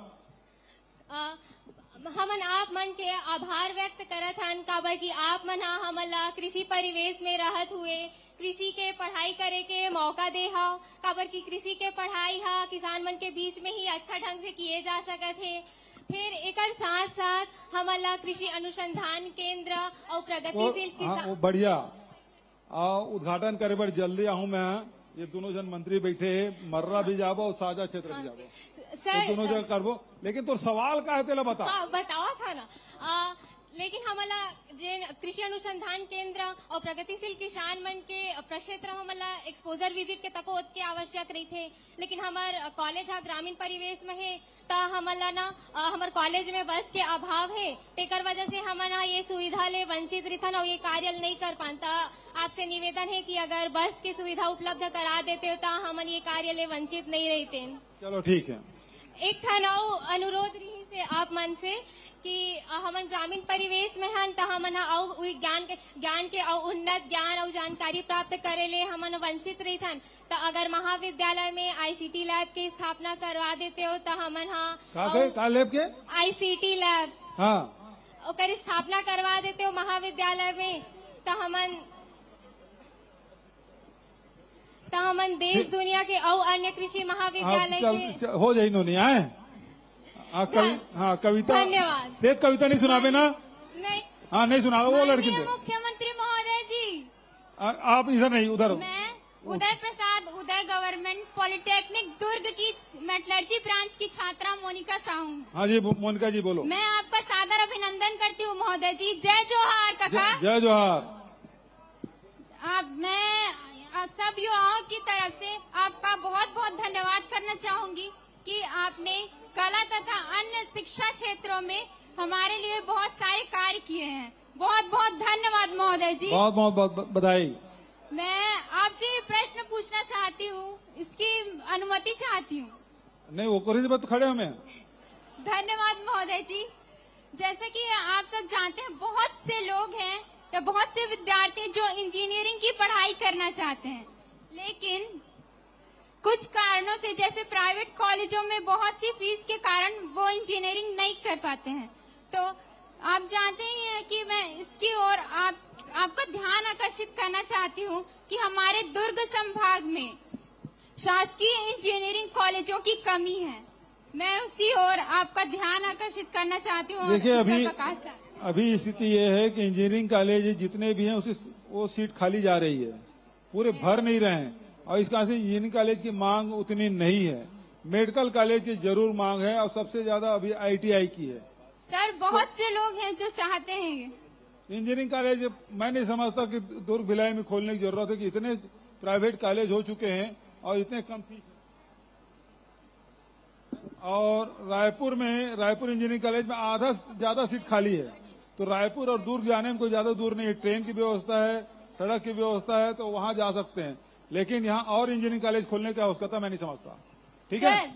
हमन आप मन के आभार व्यक्त करत हन, काबर की आप मन हमला कृषि परिवेश में रहत हुए कृषि के पढ़ाई करे के मौका दे हाव। काबर की कृषि के पढ़ाई किसान मन के बीच में ही अच्छा ढंग से किए जा सकत है। फिर एक साथ साथ हमला कृषि अनुसंधान केंद्र और प्रगतिशील किसान बढ़िया उद्घाटन करे बड़ जल्दी आहूँ मैं। ये दोनों जन मंत्री बैठे है, मर्रा भी जाबो और साझा क्षेत्र भी जाबो, सर दोनों जगह करबो। लेकिन तो सवाल का है तेला बता। बतावा था ना, लेकिन हमला जे कृषि अनुसंधान केंद्र और प्रगतिशील किसान मन के प्रक्षेत्र हमला एक्सपोजर विजिट के तको के आवश्यक रही थे। लेकिन हमार कॉलेज ग्रामीण परिवेश में है, ता हमला ना हमार कॉलेज में बस के अभाव है, तेकर वजह से हमन ये सुविधा ले वंचित रहन और ये कार्य नहीं कर पाता। आपसे निवेदन है कि अगर बस की सुविधा उपलब्ध करा देते हो तो हमन ये कार्य ले वंचित नहीं रहते। चलो ठीक है। एक था अनुरोध रही से आप मन से कि हमन ग्रामीण परिवेश में हन तो हमन ज्ञान के उन्नत ज्ञान और जानकारी प्राप्त करे ले हमन वंचित रहथन। तो अगर महाविद्यालय में आईसीटी लैब की स्थापना करवा देते हो तो हमन का लैब के आईसीटी लैब ओकर स्थापना करवा देते हो महाविद्यालय में, तो हमन देश दुनिया के और अन्य कृषि महाविद्यालय के हो जाए नो नहीं आए। कविता धन्यवाद। तेज कविता नहीं सुनाबे ना? नहीं। हाँ नहीं सुना वो लड़की से। मुख्यमंत्री महोदय जी, आप इधर नहीं उधर। मैं उदय प्रसाद उदय गवर्नमेंट पॉलिटेक्निक दुर्ग की मेटलर्जी ब्रांच की छात्रा मोनिका साहू। हाँ जी मोनिका जी बोलो। मैं आपका सादर अभिनंदन करती हूँ महोदय जी। जय जोहार काका। जय जोहार। मैं सब युवाओं की तरफ से आपका बहुत बहुत धन्यवाद करना चाहूंगी कि आपने कला तथा अन्य शिक्षा क्षेत्रों में हमारे लिए बहुत सारे कार्य किए हैं। बहुत बहुत धन्यवाद महोदय जी। बहुत बहुत बधाई। मैं आपसे प्रश्न पूछना चाहती हूँ, इसकी अनुमति चाहती हूँ। नहीं वो कोई बात खड़े हो मैं। धन्यवाद महोदय जी। जैसे कि आप सब जानते हैं बहुत से लोग हैं या बहुत से विद्यार्थी जो इंजीनियरिंग की पढ़ाई करना चाहते हैं, लेकिन कुछ कारणों से जैसे प्राइवेट कॉलेजों में बहुत सी फीस के कारण वो इंजीनियरिंग नहीं कर पाते हैं। तो आप जानते ही हैं कि मैं इसकी ओर आपका ध्यान आकर्षित करना चाहती हूँ कि हमारे दुर्ग संभाग में शासकीय इंजीनियरिंग कॉलेजों की कमी है। मैं उसी ओर आपका ध्यान आकर्षित करना चाहती हूँ। देखिए अभी स्थिति ये है कि इंजीनियरिंग कॉलेज जितने भी हैं वो सीट खाली जा रही है, पूरे भर नहीं रहे हैं। और इस कारण से इंजीनियरिंग कॉलेज की मांग उतनी नहीं है। मेडिकल कॉलेज की जरूर मांग है और सबसे ज्यादा अभी आईटीआई की है। सर बहुत से लोग हैं जो चाहते हैं इंजीनियरिंग कॉलेज। मैं नहीं समझता कि दुर्ग भिलाई में खोलने की जरूरत है कि इतने प्राइवेट कॉलेज हो चुके हैं और इतने कम फीस। और रायपुर इंजीनियरिंग कॉलेज में आधा ज्यादा सीट खाली है, तो रायपुर और दुर्ग जाने में कोई ज्यादा दूर नहीं है। ट्रेन की व्यवस्था है, सड़क की व्यवस्था है, तो वहां जा सकते हैं। लेकिन यहाँ और इंजीनियरिंग कॉलेज खोलने की आवश्यकता मैं नहीं समझता। ठीक है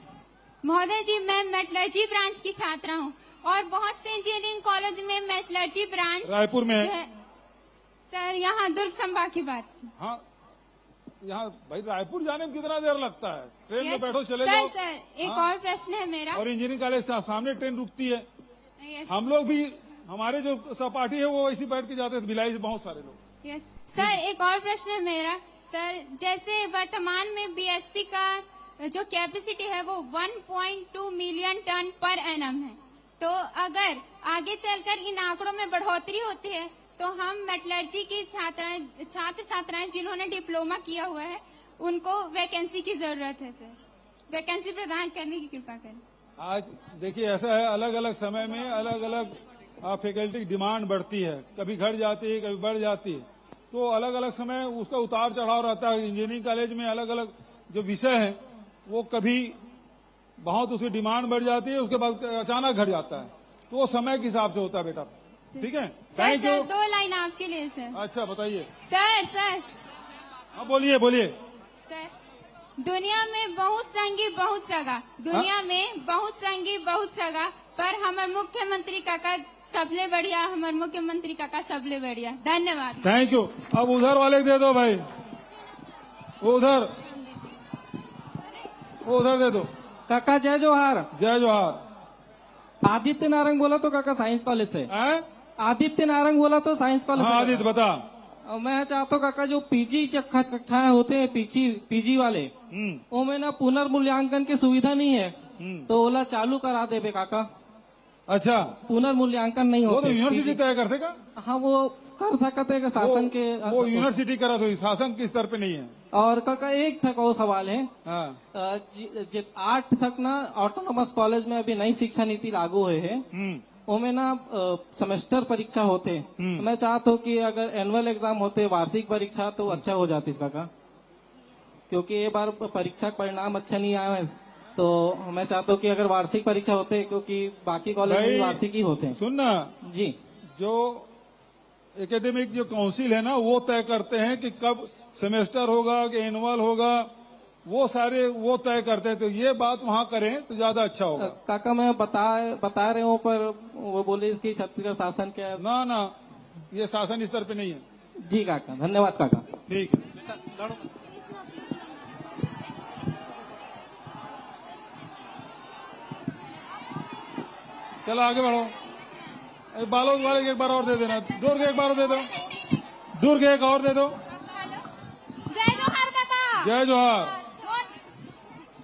महोदय जी, मैं मेटलर्जी ब्रांच की छात्रा हूँ और बहुत से इंजीनियरिंग कॉलेज में मेटलर्जी ब्रांच रायपुर में है सर। यहाँ दुर्ग संभाग की बात। हाँ, यहाँ भाई रायपुर जाने में कितना देर लगता है? ट्रेन में बैठो चले सर, जाओ। सर एक हाँ? और प्रश्न है मेरा। और इंजीनियरिंग कॉलेज सामने ट्रेन रुकती है। हम लोग भी, हमारे जो सहपाठी है वो ऐसी बैठ के जाते हैं भिलाई से, बहुत सारे लोग। यस सर, एक और प्रश्न है मेरा सर। जैसे वर्तमान में बीएसपी का जो कैपेसिटी है वो 1.2 मिलियन टन पर एनम है, तो अगर आगे चलकर इन आंकड़ों में बढ़ोतरी होती है तो हम मेटलर्जी की छात्र छात्राएं जिन्होंने डिप्लोमा किया हुआ है उनको वैकेंसी की जरूरत है सर। वैकेंसी प्रदान करने की कृपा करें। आज देखिए ऐसा है, अलग अलग समय में अलग अलग फैकल्टी की डिमांड बढ़ती है, कभी घट जाती है कभी बढ़ जाती है, तो अलग अलग समय उसका उतार चढ़ाव रहता है। इंजीनियरिंग कॉलेज में अलग अलग जो विषय है वो कभी बहुत उसकी डिमांड बढ़ जाती है, उसके बाद अचानक घट जाता है, तो वो समय के हिसाब से होता है बेटा। ठीक है सर, सर 2 लाइन आपके लिए सर। अच्छा बताइए सर। हाँ बोलिए बोलिए। सर, दुनिया में बहुत संगी बहुत सगा, दुनिया में बहुत संगी बहुत सगा, पर हमारे मुख्यमंत्री काका सबले बढ़िया, हमारे मुख्यमंत्री काका सबले बढ़िया। धन्यवाद। Thank you. अब उधर वाले दे दो भाई, वो उधर दे दो। काका जय जोहार। जय जोहार। आदित्य नारंग बोला तो काका साइंस कॉलेज से। आदित्य नारंग बोला तो साइंस कॉलेज। हाँ आदित्य बता। मैं चाहता हूँ काका जो पीजी कक्षाएं होते हैं पीजी वाले, वो में ना पुनर्मूल्यांकन की सुविधा नहीं है, तो ओला चालू करा दे बे काका। अच्छा, पुनर्मूल्यांकन नहीं होता, वो तो यूनिवर्सिटी तय करते का। हाँ वो कर सकते हैं शासन के, वो यूनिवर्सिटी करा तो शासन के स्तर पे नहीं है। और काका एक तक वो सवाल है, 8 तक ना ऑटोनोमस कॉलेज में अभी नई शिक्षा नीति लागू हुए है, उनमें ना सेमेस्टर परीक्षा होते। मैं चाहता हूँ कि अगर एनुअल एग्जाम होते वार्षिक परीक्षा तो अच्छा हो जाती इसका का, क्योंकि ये बार परीक्षा परिणाम अच्छा नहीं आया है, तो मैं चाहता हूँ कि अगर वार्षिक परीक्षा होते, क्योंकि बाकी कॉलेज में वार्षिक ही होते हैं। सुनना जी, जो एकेडमिक जो काउंसिल है ना वो तय करते हैं कि कब सेमेस्टर होगा कि एनुअल होगा, वो सारे वो तय करते हैं, तो ये बात वहाँ करें तो ज्यादा अच्छा होगा। काका मैं बता रहे हूँ, पर वो बोले इसकी छत्तीसगढ़ शासन के ना ये शासन स्तर पे नहीं है। जी काका, धन्यवाद काका। ठीक है, चलो आगे बढ़ो। बालोद वाले के एक बार और दे देना, दुर्ग एक बार दे दो, दुर्ग एक और दे दो। जय जोहार काका। जय जोहार।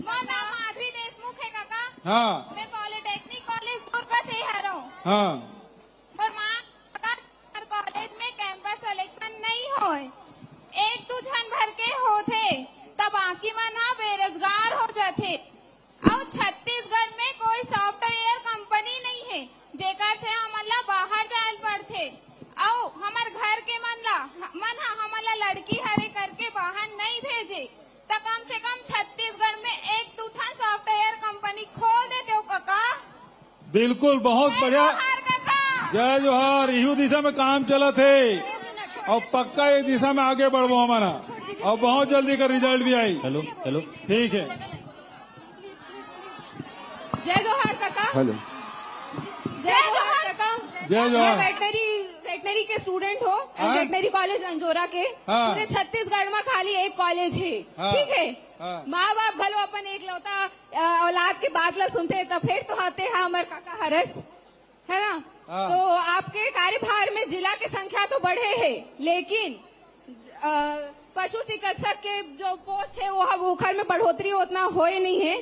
मोर नाम माधवी देशमुख है काका। हाँ, मैं पॉलिटेक्निक कॉलेज दुर्ग से ही हर हूँ। हाँ, और हर कॉलेज में कैंपस सिलेक्शन नहीं होए, 1-2 जन भर के होते, तब बाकी मन बेरोजगार हो जाते। और छत्तीसगढ़ में कोई सॉफ्टवेयर कंपनी नहीं है जेकर से हमला बाहर जाए पड़ते, और हमार घर के मन हमला लड़की हरे करके बाहर नहीं भेजे, तो कम से कम छत्तीसगढ़ में 1-2 सॉफ्टवेयर कंपनी खोल देते हो काका। बिल्कुल, बहुत बढ़िया। जय जोहार। इहू दिशा में काम चला थे और पक्का ये दिशा में आगे बढ़ो हमारा, और बहुत जल्दी का रिजल्ट भी आई। हेलो ठीक है। जय जोहार काका। हेलो, जय जोहार काका। जय जोहार। वेटनरी के स्टूडेंट हो, वेटनरी कॉलेज अंजोरा के। पूरे छत्तीसगढ़ में खाली एक कॉलेज है, ठीक है। माँ बाप भलो अपन एक लौता औलाद के बात ला सुनते, तब फिर तो आते हैं हमारे काका हरस, है ना। तो आपके कार्यभार में जिला की संख्या तो बढ़े है, लेकिन पशु चिकित्सक के जो पोस्ट है वो घर में बढ़ोतरी उतना होए नहीं है,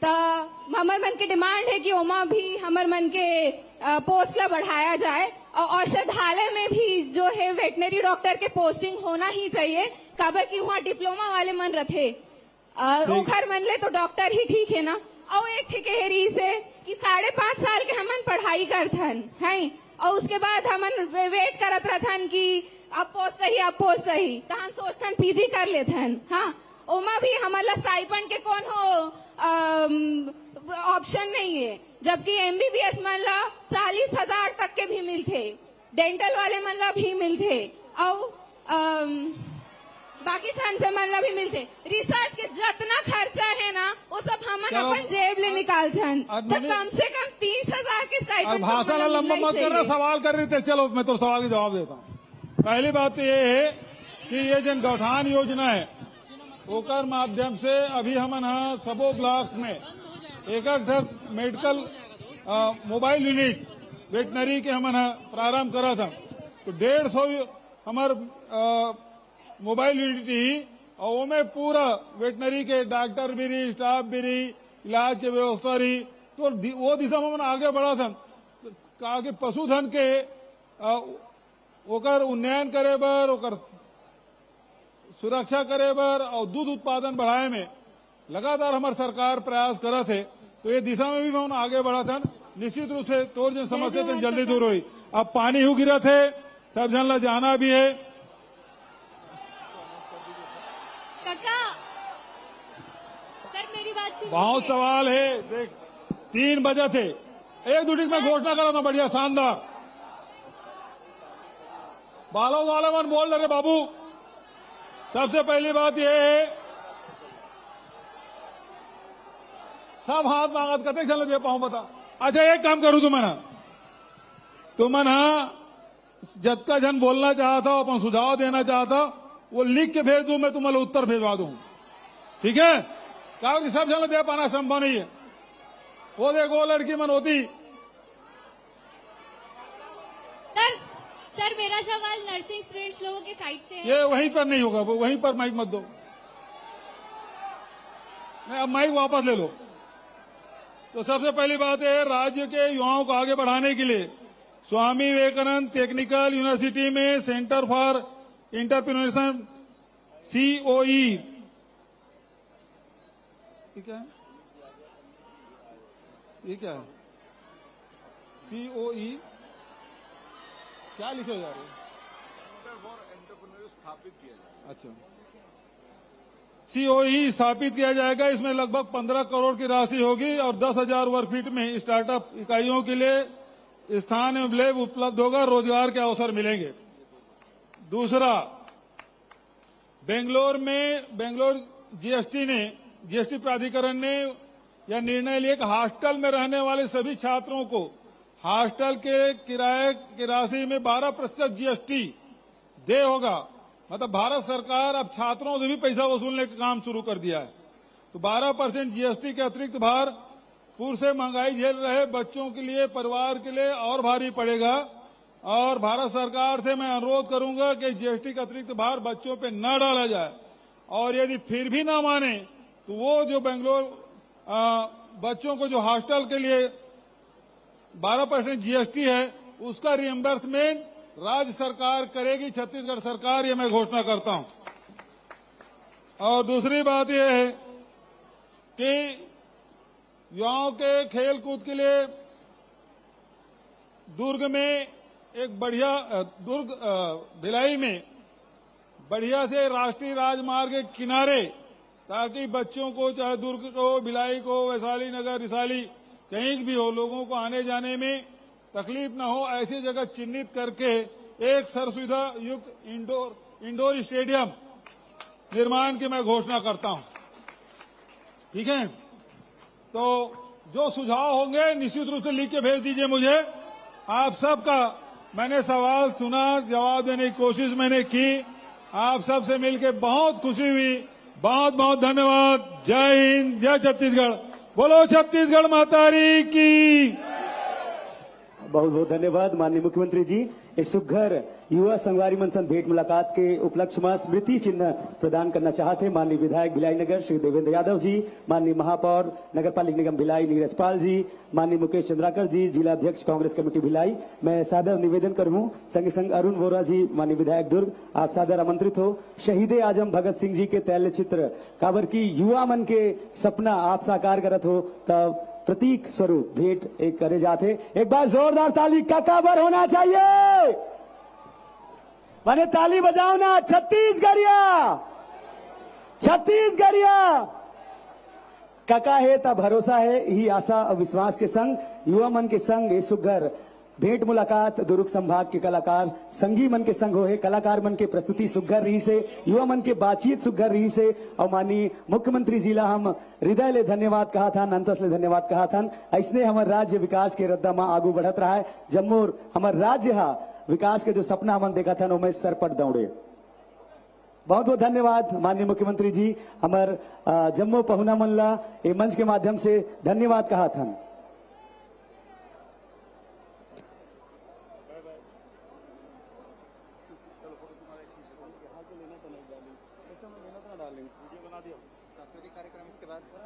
तो हमारे मन की डिमांड है कि ओमा भी हमारे मन के पोस्ट ला बढ़ाया जाए, और औषधालय में भी जो है वेटनरी डॉक्टर के पोस्टिंग होना ही चाहिए, काबर की वहाँ डिप्लोमा वाले मन रथे, घर मन ले तो डॉक्टर ही ठीक है ना। और एक ठीक है रीस है कि 5.5 साल के हमन पढ़ाई करथन है, और उसके बाद हमन वेट करत रहथन कि अब पोस्ट रही, तो हम सोचथन पीजी कर लेथन। हाँ, ओमा भी हमारा स्टाइपेंड के कौन हो ऑप्शन नहीं है, जबकि एमबीबीएस मन ला 40,000 तक के भी मिलते, डेंटल वाले मन ला भी मिलते, और बाकी से मतलब भी मिलते रिसर्च के जितना खर्चा है ना वो सब हम अपन जेब ले निकालते हैं तो कम से कम 30,000 के स्टाइपेंड। भाषण लंबा मत करना, सवाल कर रहे थे। चलो मैं तो सवाल के जवाब देता हूँ। पहली बात तो ये है कि ये जन गौठान योजना है ओकर माध्यम से अभी हमन सबो ब्लॉक में एक मेडिकल मोबाइल यूनिट वेटनरी के हमन प्रारंभ करा था। तो 150 हमार मोबाइल यूनिट ही और वो में पूरा वेटनरी के डॉक्टर भी रही, स्टाफ भी रही, इलाज के व्यवस्था रही। तो वो दिशा में आगे बढ़ा था। कहा कि पशुधन के ओकर उन्नयन करे बर, ओकर सुरक्षा करे बर और दूध उत्पादन बढ़ाए में लगातार हमार सरकार प्रयास करे थे। तो ये दिशा में भी हम आगे बढ़ा था। निश्चित रूप से तोर जन समस्या तो जल्दी दूर हुई। अब पानी हो गिरा थे, सब जन ला जाना भी है। काका सर मेरी बात सुनिए। बहुत सवाल है। देख 3 बजे थे, एक दूटी में घोषणा करा था बढ़िया शानदार। बालों वाले मन बोल रहे बाबू। सबसे पहली बात यह है सब हाथ मांगत कते चल दे पाऊं बता। अच्छा एक काम करूं तुमन जतका जन बोलना चाहता हो अपन सुझाव देना चाहता वो लिख के भेज दूं, मैं तुम्हारे उत्तर भेजवा दूं। ठीक है? कहा कि सब जन दे पाना संभव नहीं है। वो देखो लड़की मन होती। सर मेरा सवाल नर्सिंग स्टूडेंट्स लोगों के साइड से है। ये वहीं पर नहीं होगा, वहीं पर माइक मत दो। नहीं, अब माइक वापस ले लो। तो सबसे पहली बात है राज्य के युवाओं को आगे बढ़ाने के लिए स्वामी विवेकानंद टेक्निकल यूनिवर्सिटी में सेंटर फॉर एंटरप्रेन्योरशिप COE ठीक है, ये क्या है COE क्या लिखे जा रहे स्थापित किया जाएगा। अच्छा COE स्थापित किया जाएगा। इसमें लगभग 15 करोड़ की राशि होगी और 10,000 वर्ग फीट में स्टार्टअप इकाइयों के लिए स्थान एवं लैब उपलब्ध होगा, रोजगार के अवसर मिलेंगे। दूसरा, बेंगलोर जीएसटी प्राधिकरण ने यह निर्णय लिया कि हॉस्टल में रहने वाले सभी छात्रों को हॉस्टल के किराए की राशि में 12% जीएसटी दे होगा। मतलब भारत सरकार अब छात्रों से भी पैसा वसूलने का काम शुरू कर दिया है। तो 12% जीएसटी के अतिरिक्त भार पूर्व से महंगाई झेल रहे बच्चों के लिए, परिवार के लिए और भारी पड़ेगा। और भारत सरकार से मैं अनुरोध करूंगा कि जीएसटी का अतिरिक्त भार बच्चों पे न डाला जाए। और यदि फिर भी ना माने तो वो जो बेंगलोर बच्चों को जो हॉस्टल के लिए 12% जीएसटी है उसका रिएम्बर्समेंट राज्य सरकार करेगी, छत्तीसगढ़ सरकार, ये मैं घोषणा करता हूं। और दूसरी बात यह है कि युवाओं के खेल कूद के लिए दुर्ग में एक बढ़िया भिलाई में बढ़िया से राष्ट्रीय राजमार्ग के किनारे, ताकि बच्चों को चाहे दुर्ग को, भिलाई को, वैशाली नगर, रिसाली कहीं भी हो, लोगों को आने जाने में तकलीफ न हो, ऐसी जगह चिन्हित करके एक सर्व सुविधा युक्त इंडोर स्टेडियम निर्माण की मैं घोषणा करता हूं। ठीक है? तो जो सुझाव होंगे निश्चित रूप से लिख के भेज दीजिए मुझे। आप सबका मैंने सवाल सुना, जवाब देने की कोशिश मैंने की। आप सबसे मिलकर बहुत खुशी हुई। बहुत बहुत धन्यवाद। जय हिंद, जय छत्तीसगढ़। बोलो छत्तीसगढ़ मातारी की। बहुत बहुत धन्यवाद माननीय मुख्यमंत्री जी। इस सुघर युवा संगवारी मंथन भेंट मुलाकात के उपलक्ष्य में स्मृति चिन्ह प्रदान करना चाहते माननीय विधायक भिलाई नगर श्री देवेंद्र यादव जी, माननीय महापौर नगर पालिक निगम भिलाई नीरज पाल जी, माननीय मुकेश चंद्राकर जी, जिला अध्यक्ष कांग्रेस कमेटी भिलाई। मैं सादर निवेदन करूं संगे संग अरुण वोरा जी, माननीय विधायक दुर्ग, आप सादर आमंत्रित हो। शहीद आजम भगत सिंह जी के तैल्य चित्र काबर की युवा मन के सपना आप साकार करत हो, तब प्रतीक स्वरूप भेंट एक करे जाते। एक बार जोरदार ताली काकाबर होना चाहिए। माने ताली बजाओ ना। छत्तीसगढ़िया काका है ता भरोसा है। ही आशा और विश्वास के संग युवा मन के संग ये सुघर भेंट मुलाकात दुर्ग संभाग के कलाकार संगी मन के संग होए, कलाकार मन के प्रस्तुति सुघर रही से, युवा मन के बातचीत सुघर रही से और माननीय मुख्यमंत्री जी ला हम हृदय ले धन्यवाद कहा था, अंतस ले धन्यवाद कहा था। ऐसने हमारे राज्य विकास के रद्दा में आगू बढ़त रहा है। जम्मू हमारे राज्य हा विकास के जो सपना हमन देखा था उनमें सरपट दौड़े। बहुत बहुत धन्यवाद माननीय मुख्यमंत्री जी, हमार जम्मू पहुना मन ला ये मंच के माध्यम से धन्यवाद कहा था।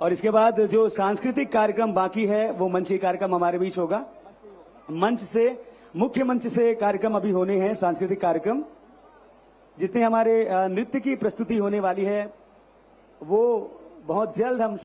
और इसके बाद जो सांस्कृतिक कार्यक्रम बाकी है वो मंच के कार्यक्रम हमारे बीच होगा। मंच से मुख्य मंच से कार्यक्रम अभी होने हैं, सांस्कृतिक कार्यक्रम जितने हमारे नृत्य की प्रस्तुति होने वाली है वो बहुत जल्द हम